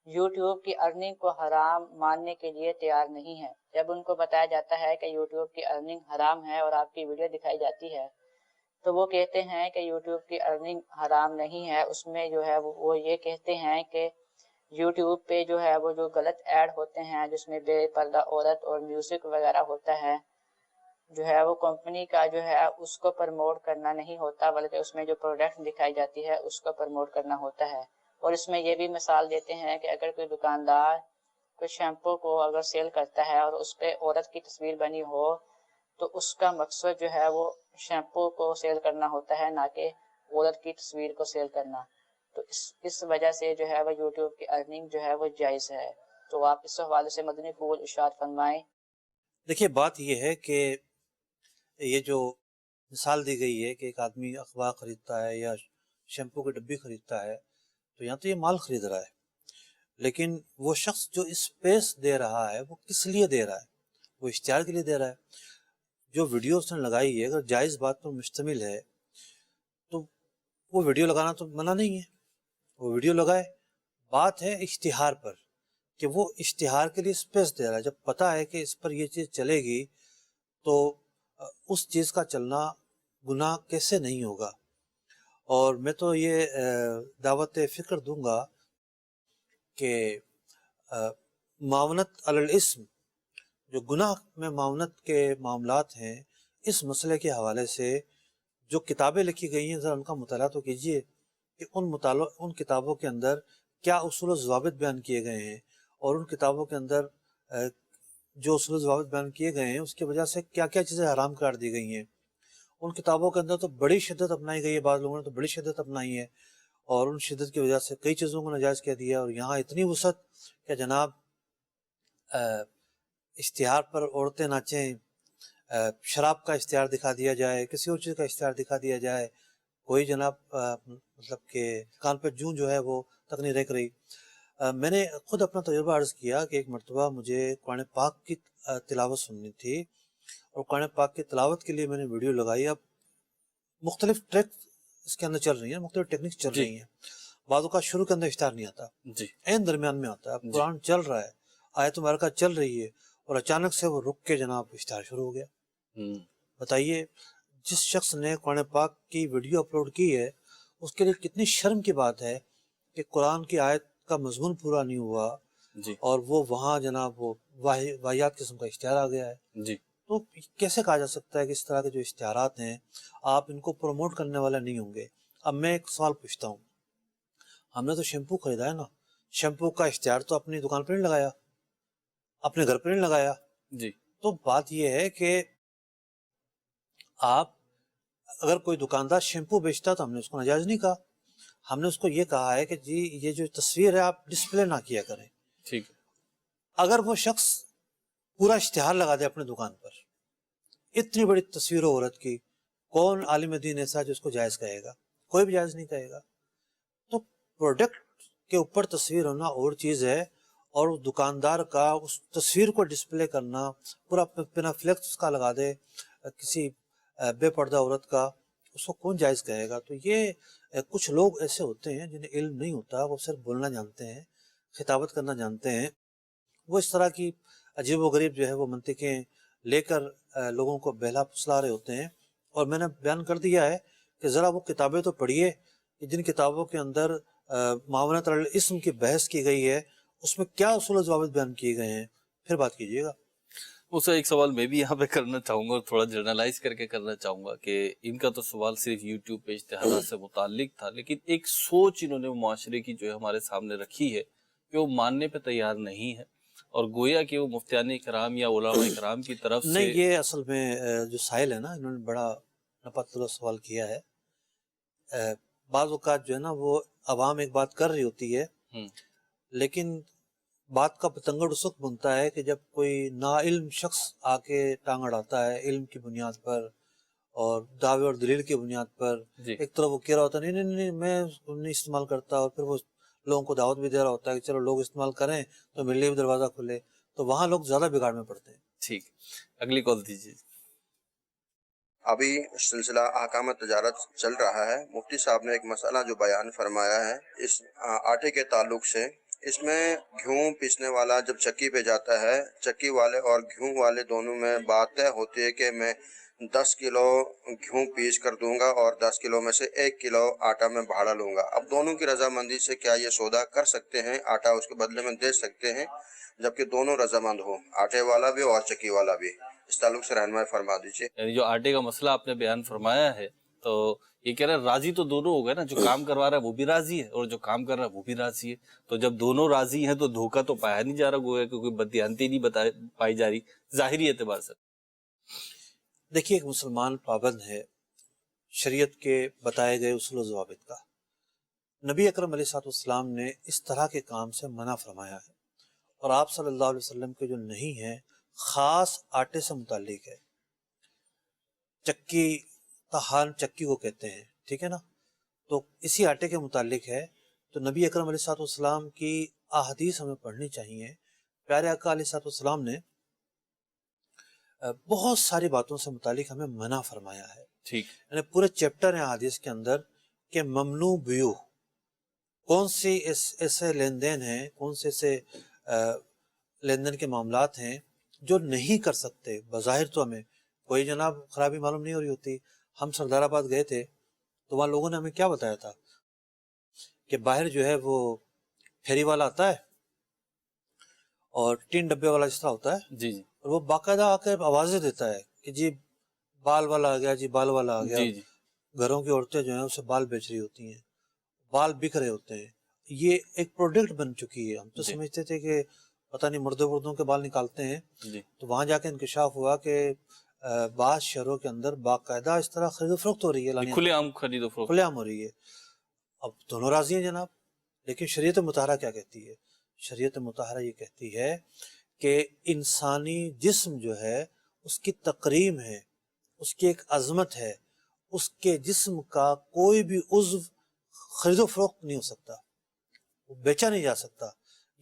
یوٹیوب کی ارننگ کو حرام ماننے کے لیے تیار نہیں ہیں. جب ان کو بتایا جاتا ہے کہ یوٹیوب کی ارننگ حرام ہے اور آپ کی ویڈیو دکھائی جاتی ہے تو وہ کہتے ہیں کہ یوٹیوب کی ارننگ حرام نہیں ہے. اس میں جو ہے وہ یہ کہتے ہیں کہ یوٹیوب پہ جو ہے وہ جو غلط ایڈ ہوتے ہیں جس میں بے پردہ عورت اور میوزک وغیرہ ہوتا ہے، جو ہے وہ کمپنی کا جو ہے اس کو پروموٹ کرنا نہیں ہوتا، بلکہ اس میں جو پروڈکٹ دکھائی جاتی ہے اس کو پروموٹ کرنا ہوتا ہے. اور اس میں یہ بھی مثال دیتے ہیں کہ اگر کوئی دکاندار کوئی شیمپو کو اگر سیل کرتا ہے اور اس پہ عورت کی تصویر بنی ہو تو اس کا مقصد جو ہے وہ شیمپو کو سیل کرنا ہوتا ہے، نہ کہ عورت کی تصویر کو سیل کرنا. تو اس وجہ سے جو ہے وہ یوٹیوب کی ارننگ جو ہے وہ جائز ہے. تو آپ اس حوالے سے مدنی پھول ارشاد فرمائیں. دیکھیے بات یہ ہے کہ یہ جو مثال دی گئی ہے کہ ایک آدمی اخبار خریدتا ہے یا شیمپو کی ڈبی خریدتا ہے تو یہاں تو یہ مال خرید رہا ہے، لیکن وہ شخص جو اسپیس دے رہا ہے وہ کس لیے دے رہا ہے؟ وہ اشتہار کے لیے دے رہا ہے. جو ویڈیو اس نے لگائی ہے اگر جائز بات پر مشتمل ہے تو وہ ویڈیو لگانا تو منع نہیں ہے، وہ ویڈیو لگائے بات ہے اشتہار پر کہ وہ اشتہار کے لیے اسپیس دے رہا ہے. جب پتہ ہے کہ اس پر یہ چیز چلے گی تو اس چیز کا چلنا گناہ کیسے نہیں ہوگا. اور میں تو یہ دعوت فکر دوں گا کہ معاونت علی الاسم، جو گناہ میں معاونت کے معاملات ہیں، اس مسئلے کے حوالے سے جو کتابیں لکھی گئی ہیں ذرا ان کا مطالعہ تو کیجئے کہ ان کتابوں کے اندر کیا اصول و ضوابط بیان کیے گئے ہیں، اور ان کتابوں کے اندر جو اصول و ضوابط بیان کیے گئے ہیں اس کی وجہ سے کیا کیا چیزیں حرام قرار دی گئی ہیں. ان کتابوں کے اندر تو بڑی شدت اپنائی گئی ہے، بعض لوگوں نے تو بڑی شدت اپنائی ہے، اور ان شدت کی وجہ سے کئی چیزوں کو ناجائز کہہ دیا. اور یہاں اتنی وسعت کہ جناب اشتہار پر عورتیں ناچیں، شراب کا اشتہار دکھا دیا جائے، کسی اور چیز کا اشتہار دکھا دیا جائے، کوئی جناب مطلب کہ کان پہ جوں جو ہے وہ تک نہیں رک رہی. میں نے خود اپنا تجربہ عرض کیا کہ ایک مرتبہ مجھے قرآن پاک کی تلاوت سننی تھی، اور قرآن پاک کی تلاوت کے لیے میں نے ویڈیو لگائی. اب مختلف ٹریک اس کے اندر چل رہی ہیں، مختلف ٹیکنکس چل رہی ہیں. بعضوں کا شروع کے اندر اشتہار نہیں آتا، عین درمیان میں آتا ہے. اب قرآن چل رہا ہے، آیت مبارکہ چل رہی ہے، اور اچانک سے وہ رک کے جناب اشتہار شروع ہو گیا. بتائیے جس شخص نے قرآن پاک کی ویڈیو اپلوڈ کی ہے اس کے لیے کتنی شرم کی بات ہے کہ قرآن کی آیت کا مضمون پورا نہیں ہوا اور وہ وہاں جناب وہ واحیات قسم کا اشتہار آ گیا ہے. تو کیسے کہا جا سکتا ہے کہ اس طرح کے جو اشتہارات ہیں آپ ان کو پروموٹ کرنے والا نہیں ہوں گے. اب میں ایک سوال پوچھتا ہوں، ہم نے تو شیمپو خریدا ہے نا، شیمپو کا اشتہار تو اپنی دکان پہ نہیں لگایا، اپنے گھر پہ نہیں لگایا. تو بات یہ ہے کہ آپ اگر کوئی دکاندار شیمپو بیچتا تو ہم نے اس کو ناجائز نہیں کہا، ہم نے اس کو یہ کہا ہے کہ جی یہ جو تصویر ہے آپ ڈسپلے نہ کیا کریں. ٹھیک. اگر وہ شخص پورا اشتہار لگا دے اپنے دکان پر، اتنی بڑی تصویر ہو عورت کی، کون عالم دین ایسا جو اس کو جائز کہے گا؟ کوئی بھی جائز نہیں کہے گا. تو پروڈکٹ کے اوپر تصویر ہونا اور چیز ہے، اور دکاندار کا اس تصویر کو ڈسپلے کرنا، پورا پنا فلیکس کا لگا دے کسی بے پردہ عورت کا، اس کو کون جائز کہے گا؟ تو یہ کچھ لوگ ایسے ہوتے ہیں جنہیں علم نہیں ہوتا، وہ صرف بولنا جانتے ہیں، خطابت کرنا جانتے ہیں، وہ اس طرح کی عجیب و غریب جو ہے وہ منطقیں لے کر لوگوں کو بہلا پھسلا رہے ہوتے ہیں. اور میں نے بیان کر دیا ہے کہ ذرا وہ کتابیں تو پڑھیے کہ جن کتابوں کے اندر معاونت علی الاسم کی بحث کی گئی ہے، اس میں کیا اصول و ضوابط بیان کیے گئے ہیں، پھر بات کیجیے گا. اسے ایک سوال میں بھی یہاں پہ کرنا چاہوں گا اور تھوڑا جرنلائز کر کے کرنا چاہوں گا کہ ان کا تو سوال صرف یوٹیوب پہ اشتہارات سے متعلق تھا، لیکن ایک سوچ انہوں نے معاشرے کی جو ہے ہمارے سامنے رکھی ہے کہ وہ ماننے پہ تیار نہیں ہے، اور گویا کہ وہ مفتیان کرام یا علماء کرام کی طرف سے نہیں. یہ اصل میں جو سائل ہے نا، انہوں نے بڑا نپا سوال کیا ہے. بعض اوقات جو ہے نا وہ عوام ایک بات کر رہی ہوتی ہے، لیکن بات کا پتنگڑ اس وقت بنتا ہے کہ جب کوئی ناعلم شخص آ کے ٹانگ اڑاتا ہے علم کی بنیاد پر اور دعوے اور دلیل کی بنیاد پر. ایک طرف وہ کہہ رہا ہوتا ہے نہیں نہیں نہیں میں نہیں استعمال کرتا، اور پھر وہ لوگوں کو دعوت بھی دے رہا ہوتا ہے کہ چلو لوگ استعمال کریں تو میرے لیے بھی دروازہ کھلے. تو وہاں لوگ زیادہ بگاڑ میں پڑتے ہیں. ٹھیک، اگلی کال دیجیے. ابھی سلسلہ احکام تجارت چل رہا ہے. مفتی صاحب نے ایک مسئلہ جو بیان فرمایا ہے اس آٹے کے تعلق سے، اس میں گھیوں پیسنے والا جب چکی پہ جاتا ہے، چکی والے اور گھیوں والے دونوں میں بات طے ہوتی ہے کہ میں 10 کلو گھیوں پیس کر دوں گا اور 10 کلو میں سے 1 کلو آٹا میں بھاڑا لوں گا. اب دونوں کی رضامندی سے کیا یہ سودا کر سکتے ہیں، آٹا اس کے بدلے میں دے سکتے ہیں جبکہ دونوں رضامند ہوں، آٹے والا بھی اور چکی والا بھی؟ اس تعلق سے رہنمائی فرما دیجیے. یعنی جو آٹے کا مسئلہ آپ نے بیان فرمایا ہے تو یہ کہہ رہے ہیں راضی تو دونوں ہو گئے نا، جو کام کروا رہا ہے وہ بھی راضی ہے اور جو کام کر رہا ہے وہ بھی راضی ہے. تو جب دونوں راضی ہیں تو دھوکہ تو پایا نہیں جا رہا، گویا کہ کوئی بددیانتی نہیں پائی جا رہی ظاہری اعتبار سے. دیکھیے ایک مسلمان پابند ہے شریعت کے بتائے گئے اصول و ضوابط کا. نبی اکرم علیہ السلام نے اس طرح کے کام سے منع فرمایا ہے، اور آپ صلی اللہ علیہ وسلم کے جو نہیں ہے خاص آٹے سے متعلق ہے. چکی طحان چکی کو کہتے ہیں، ٹھیک ہے نا، تو اسی آٹے کے متعلق ہے. تو نبی اکرم علیہ السلام کی احادیث ہمیں پڑھنی چاہیے. پیارے آقا علیہ السلام نے بہت ساری باتوں سے متعلق ہمیں منع فرمایا ہے. ٹھیک، یعنی پورے چیپٹر ہیں احادیث کے اندر کہ ممنوع بیو، کون سی ایسے لین دین ہیں، کون سے ایسے لین دین کے معاملات ہیں جو نہیں کر سکتے. بظاہر تو ہمیں کوئی جناب خرابی معلوم نہیں ہو رہی ہوتی. ہم سردار آباد گئے تھے تو وہاں لوگوں نے ہمیں کیا بتایا تھا کہ باہر جو ہے وہ پھیری والا آتا ہے اور 3 ڈبے والا جس طرح ہوتا ہے، جی جی اور وہ باقاعدہ آ کے آوازیں دیتا ہے کہ جی بال والا آ گیا، جی بال والا آ گیا. جی جی گھروں کی عورتیں جو ہیں اسے بال بیچ رہی ہوتی ہیں، بال بک رہے ہوتے ہیں. یہ ایک پروڈکٹ بن چکی ہے. ہم تو جی سمجھتے تھے کہ پتہ نہیں مردوں کے بال نکالتے ہیں. جی تو وہاں جا کے انکشاف ہوا کہ بعض شہروں کے اندر باقاعدہ اس طرح خرید و فروخت ہو رہی ہے، کھلے عام خرید و فروخت. کھلے عام ہو رہی ہے. اب دونوں راضی ہیں جناب، لیکن شریعت مطہرہ کیا کہتی ہے؟ شریعت مطہرہ یہ کہتی ہے کہ انسانی جسم جو ہے اس کی تقریم ہے، اس کی ایک عظمت ہے. اس کے جسم کا کوئی بھی عضو خرید و فروخت نہیں ہو سکتا، وہ بیچا نہیں جا سکتا.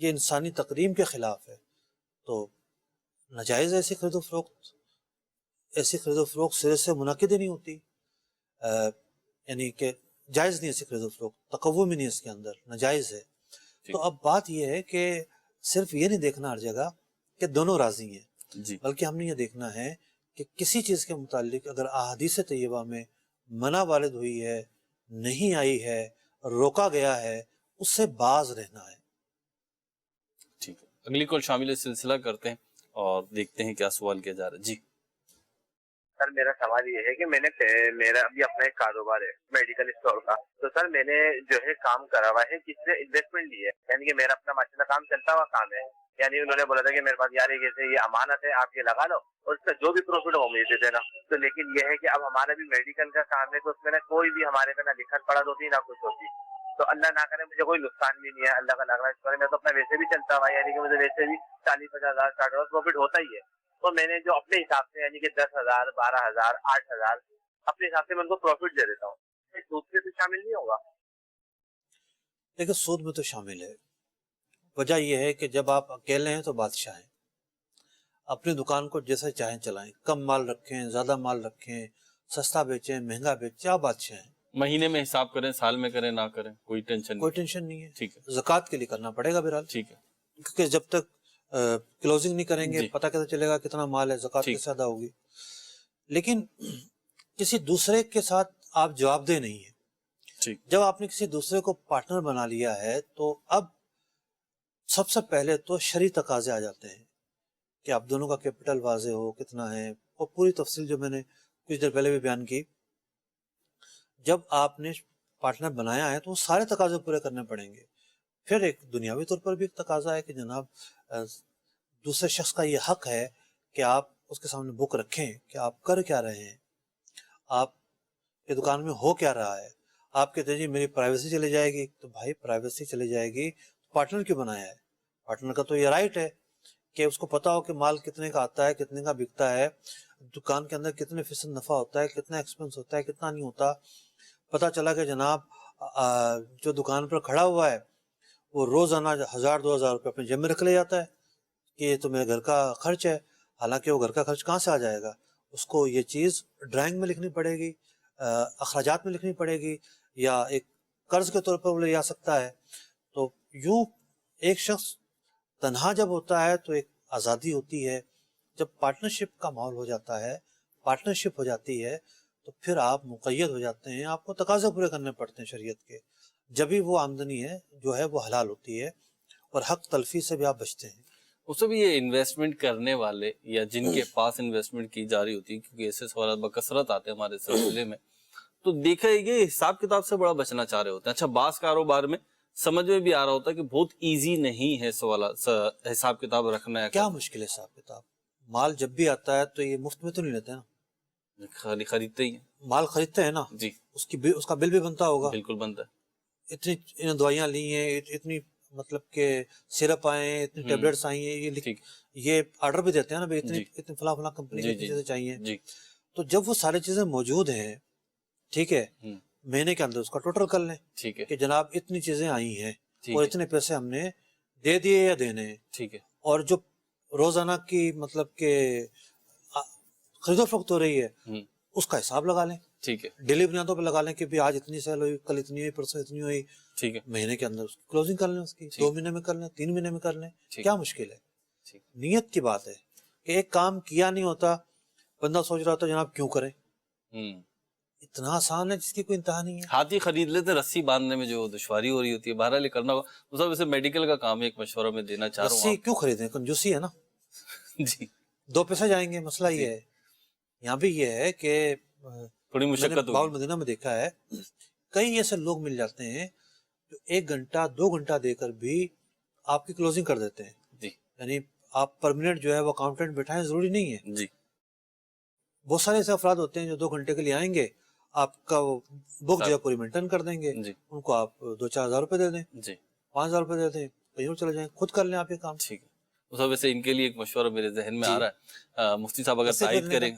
یہ انسانی تقریم کے خلاف ہے. تو ناجائز ایسی خرید و فروخت، ایسی خرید و فروخت سرے سے منعقد ہی نہیں ہوتی. یعنی کہ جائز نہیں ایسی خرید و فروخت، تقوی میں نہیں اس کے اندر، ناجائز ہے. تو اب بات یہ ہے کہ صرف یہ نہیں دیکھنا ہر جگہ کہ دونوں راضی ہیں، جی بلکہ ہم نے یہ دیکھنا ہے کہ کسی چیز کے متعلق اگر احادیث طیبہ میں منع وارد ہوئی ہے، نہیں آئی ہے، روکا گیا ہے، اس سے باز رہنا ہے. ٹھیک ہے، اگلی کال شامل سلسلہ کرتے ہیں اور دیکھتے ہیں کیا سوال کیا جا رہا ہے. جی سر میرا سوال یہ ہے کہ میرا ابھی اپنا ایک کاروبار ہے میڈیکل اسٹور کا. تو سر میں نے جو ہے کام کرا ہوا ہے، کس نے انویسٹمنٹ لی ہے، یعنی کہ میرا اپنا ماشاءاللہ کام چلتا ہوا کام ہے. یعنی انہوں نے بولا تھا کہ میرے پاس یار یہ امانت ہے، آپ یہ لگا لو اور اس کا جو بھی پروفٹ ہو مجھے دے دینا. تو لیکن یہ ہے کہ اب ہمارا بھی میڈیکل کا کام ہے، تو اس میں نہ کوئی بھی ہمارے پہ نہ لکھت پڑھت ہوتی نہ کچھ ہوتی. تو اللہ نہ کرے مجھے کوئی نقصان بھی نہیں ہے، اللہ کا لگ رہا ہے. میں تو اپنا ویسے بھی چلتا ہوا، یعنی کہ مجھے ویسے بھی 40-50 ہزار 60 ہزار پروفٹ ہوتا ہی ہے. تو میں نے جو اپنے حساب سے یعنی کہ 10,000 12,000 8,000 اپنے حساب سے میں ان کو پروفٹ دے دیتا ہوں. سود میں تو شامل نہیں ہوگا؟ لیکن سود میں تو شامل ہے. وجہ یہ ہے کہ جب آپ اکیلے ہیں تو بادشاہ ہیں، اپنی دکان کو جیسے چاہیں چلائیں، کم مال رکھیں، زیادہ مال رکھیں، سستا بیچیں، مہنگا بیچیں، آپ بادشاہ ہیں. مہینے میں حساب کریں، سال میں کریں، نہ کریں، کوئی ٹینشن کوئی نہیں. ٹینشن نہیں ہے. ٹھیک ہے زکوٰۃ کے لیے کرنا پڑے گا بہرحال، ٹھیک ہے کیونکہ جب تک کلوزنگ نہیں کریں گے جی پتہ کیسے چلے گا کتنا مال ہے، زکوٰۃ ٹھیک کیسے ادا ہوگی. لیکن کسی دوسرے کے ساتھ آپ جواب دہ نہیں ہیں. ٹھیک جب آپ نے کسی دوسرے کو پارٹنر بنا لیا ہے تو اب سب سے پہلے تو شرعی تقاضے آ جاتے ہیں کہ آپ دونوں کا کیپٹل واضح ہو کتنا ہے، اور پوری تفصیل جو میں نے کچھ دیر پہلے بھی بیان کی. جب آپ نے پارٹنر بنایا ہے تو وہ سارے تقاضے پورے کرنے پڑیں گے. پھر ایک دنیاوی طور پر بھی ایک تقاضا ہے کہ جناب دوسرے شخص کا یہ حق ہے کہ آپ اس کے سامنے بک رکھیں کہ آپ کر کیا رہے ہیں، آپ کی دکان میں ہو کیا رہا ہے. آپ کہتے ہیں جی میری پرائیویسی چلی جائے گی، تو بھائی پرائیویسی چلی جائے گی تو پارٹنر کیوں بنایا ہے؟ پارٹنر کا تو یہ رائٹ ہے کہ اس کو پتا ہو کہ مال کتنے کا آتا ہے، کتنے کا بکتا ہے، دکان کے اندر کتنے فیصد نفع ہوتا ہے، کتنا ایکسپنس ہوتا ہے، کتنا نہیں ہوتا. پتہ چلا کہ جناب جو دکان پر کھڑا ہوا ہے وہ روزانہ 1,000-2,000 روپے اپنے جیب میں رکھ لے جاتا ہے کہ یہ تو میرے گھر کا خرچ ہے. حالانکہ وہ گھر کا خرچ کہاں سے آ جائے گا؟ اس کو یہ چیز ڈرائنگ میں لکھنی پڑے گی، اخراجات میں لکھنی پڑے گی، یا ایک قرض کے طور پر وہ لے جا سکتا ہے. تو یوں ایک شخص تنہا جب ہوتا ہے تو ایک آزادی ہوتی ہے. جب پارٹنرشپ کا ماحول ہو جاتا ہے، پارٹنرشپ ہو جاتی ہے، تو پھر آپ مقید ہو جاتے ہیں، آپ کو تقاضے پورے کرنے پڑتے ہیں شریعت کے. جبھی وہ آمدنی ہے جو ہے وہ حلال ہوتی ہے اور حق تلفی سے بھی آپ بچتے ہیں. اس سے بھی یہ انویسٹمنٹ کرنے والے یا جن کے پاس انویسٹمنٹ کی جا رہی ہوتی ہے، کیونکہ ایسے سوالات بکثرت آتے ہیں ہمارے سلسلے میں، تو دیکھا یہ حساب کتاب سے بڑا بچنا چاہ رہے ہوتے ہیں. اچھا بعض کاروبار میں سمجھ میں بھی آ رہا ہوتا ہے کہ بہت ایزی نہیں ہے سوالات حساب کتاب رکھنا ہے. کیا مشکل ہے حساب کتاب؟ مال جب بھی آتا ہے تو یہ مفت میں تو نہیں لیتے نا، خریدتے ہی ہیں، مال خریدتے ہیں نا، جی اس کا بل بھی بنتا ہوگا. بالکل بنتا ہے. اتنی دوائیاں لی ہیں، اتنی مطلب کہ سیرپ آئے ہیں، اتنی ٹیبلٹس آئی ہیں، یہ آرڈر بھی دیتے ہیں نا، اتنی فلاں فلاں کمپنی کی چیزیں چاہیے. تو جب وہ ساری چیزیں موجود ہیں، ٹھیک ہے، مہینے کے اندر اس کا ٹوٹل کر لیں کہ جناب اتنی چیزیں آئی ہیں اور اتنے پیسے ہم نے دے دیے یا دینے ہیں. ٹھیک ہے. اور جو روزانہ کی مطلب کہ خرید و فروخت ہو رہی ہے اس کا حساب لگا لیں. ٹھیک ہے ڈیلی بنیادوں پہ لگا لیں کہ بھی آج اتنی سیل ہوئی، کل اتنی ہوئی، پرسوں اتنی ہوئی، ٹھیک ہے مہینے کے اندر کلوزنگ کر لیں اس کی، 2 مہینے میں کر لیں، 3 مہینے میں کر لیں، ٹھیک کیا مشکل ہے؟ ٹھیک نیت کی بات ہے کہ ایک کام کیا نہیں ہوتا، بندہ سوچ رہا ہوتا جناب کیوں کریں، اتنا آسان ہے جس کی کوئی انتہا نہیں ہے۔ ہاتھی خرید لیتے ہیں، رسی باندھنے میں جو دشواری ہو رہی ہوتی ہے، بہرحال یہ کرنا ہوگا۔ مصعب ویسے میڈیکل کا کام ہے، ایک مشورہ میں دینا چاہ رہا ہوں رسی کیوں خریدیں، کنجوسی ہے نا، جی 2 پیسے جائیں گے، مسئلہ یہ ہے۔ یہاں بھی یہ ہے کہ تھوڑی میں نے مشقت باول ہوگی۔ مدینہ میں دیکھا ہے کئی ایسے لوگ مل جاتے ہیں جو 1 گھنٹہ 2 گھنٹہ دے کر بھی آپ کی کلوزنگ کر دیتے ہیں، جی یعنی آپ پرمنٹ جو ہے وہ اکاؤنٹنٹ بٹھائیں، ضروری نہیں ہے۔ جی بہت سارے ایسے افراد ہوتے ہیں جو 2 گھنٹے کے لیے آئیں گے، آپ کا وہ بک جو ہے پوری مینٹین کر دیں گے، جی ان کو آپ 2-4 ہزار روپے دے دیں، جی 5 ہزار روپے دے دیں، کہیں اور چلے جائیں، خود کر لیں آپ یہ کام۔ ٹھیک ہے مصعب ویسے ان کے لیے ایک مشورہ میرے ذہن میں جی آ رہا ہے، مفتی صاحب اگر رسی تائید خریدنے کریں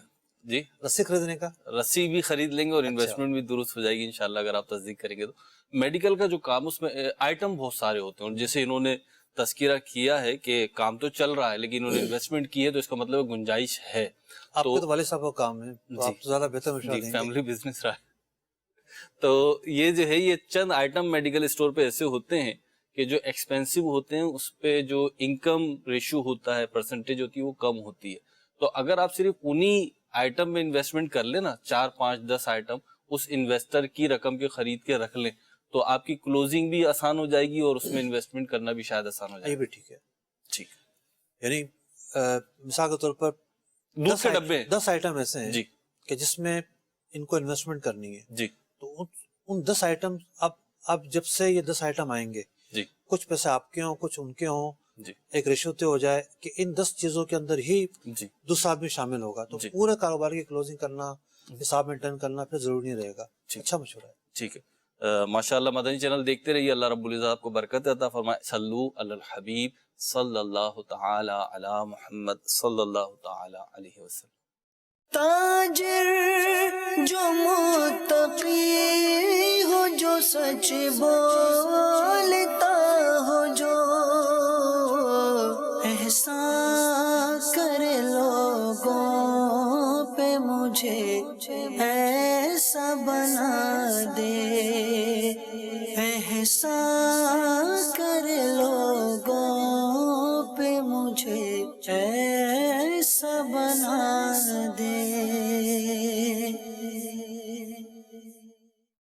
جی رسی خریدنے کا، رسی بھی خرید لیں گے اور اچھا انویسٹمنٹ بھی درست ہو جائے گی انشاءاللہ اگر آپ تصدیق کریں گے تو۔ میڈیکل کا جو کام، اس میں آئٹم بہت سارے ہوتے ہیں، اور جیسے انہوں نے تذکرہ کیا ہے کہ کام تو چل رہا ہے لیکن انہوں نے انویسٹمنٹ کی ہے تو اس کا مطلب گنجائش ہے۔ آپ کے تو والد صاحب کا کام ہے تو آپ تو زیادہ بہتر مشورہ جی دیں گے۔ فیملی بزنس رہا ہے تو یہ جو ہے یہ چند آئٹم میڈیکل اسٹور پہ ایسے ہوتے ہیں کہ جو ایکسپینسو ہوتے ہیں، اس پہ جو انکم ریشو ہوتا ہے، پرسنٹیج ہوتی ہے، وہ کم ہوتی ہے۔ تو اگر آپ صرف انہی آئٹم میں انویسٹمنٹ کر لیں نا، 4 5 10 آئٹم اس انویسٹر کی رقم کے خرید کے رکھ لیں تو آپ کی کلوزنگ بھی آسان ہو جائے گی اور اس میں انویسٹمنٹ کرنا بھی شاید آسان ہو جائے یہ گا۔ بھی ٹھیک ہے، ٹھیک یعنی مثال کے طور پر دودھ کے ڈبے 10 آئٹم ایسے ہیں جی کہ جس میں ان کو انویسٹمنٹ کرنی ہے، جی تو ان 10 آئٹم اب جب سے یہ 10 آئٹم آئیں گے، جی کچھ پیسے آپ کے ہوں، کچھ ان کے ہوں، جی ایک ریشو طے ہو جائے کہ ان 10 چیزوں کے اندر ہی جی دوسرا آدمی شامل ہوگا، تو جی پورے کاروبار کی کلوزنگ کرنا، حساب مینٹین کرنا پھر ضروری نہیں رہے گا۔ اچھا مشورہ ہے۔ ٹھیک ہے ماشاءاللہ مدنی چینل دیکھتے رہیے، اللہ رب العزت آپ کو برکت عطا فرمائے۔ صلو علی الحبیب صلی اللہ تعالی علی محمد صلی اللہ تعالی علیہ وسلم۔ تاجر جو متقی ہو، جو سچ بولتا ہو، جو احسان کرے لوگوں پہ، مجھے ایسا بنا دے، احسان کرے لوگوں پہ، مجھے ایسا بنا دے۔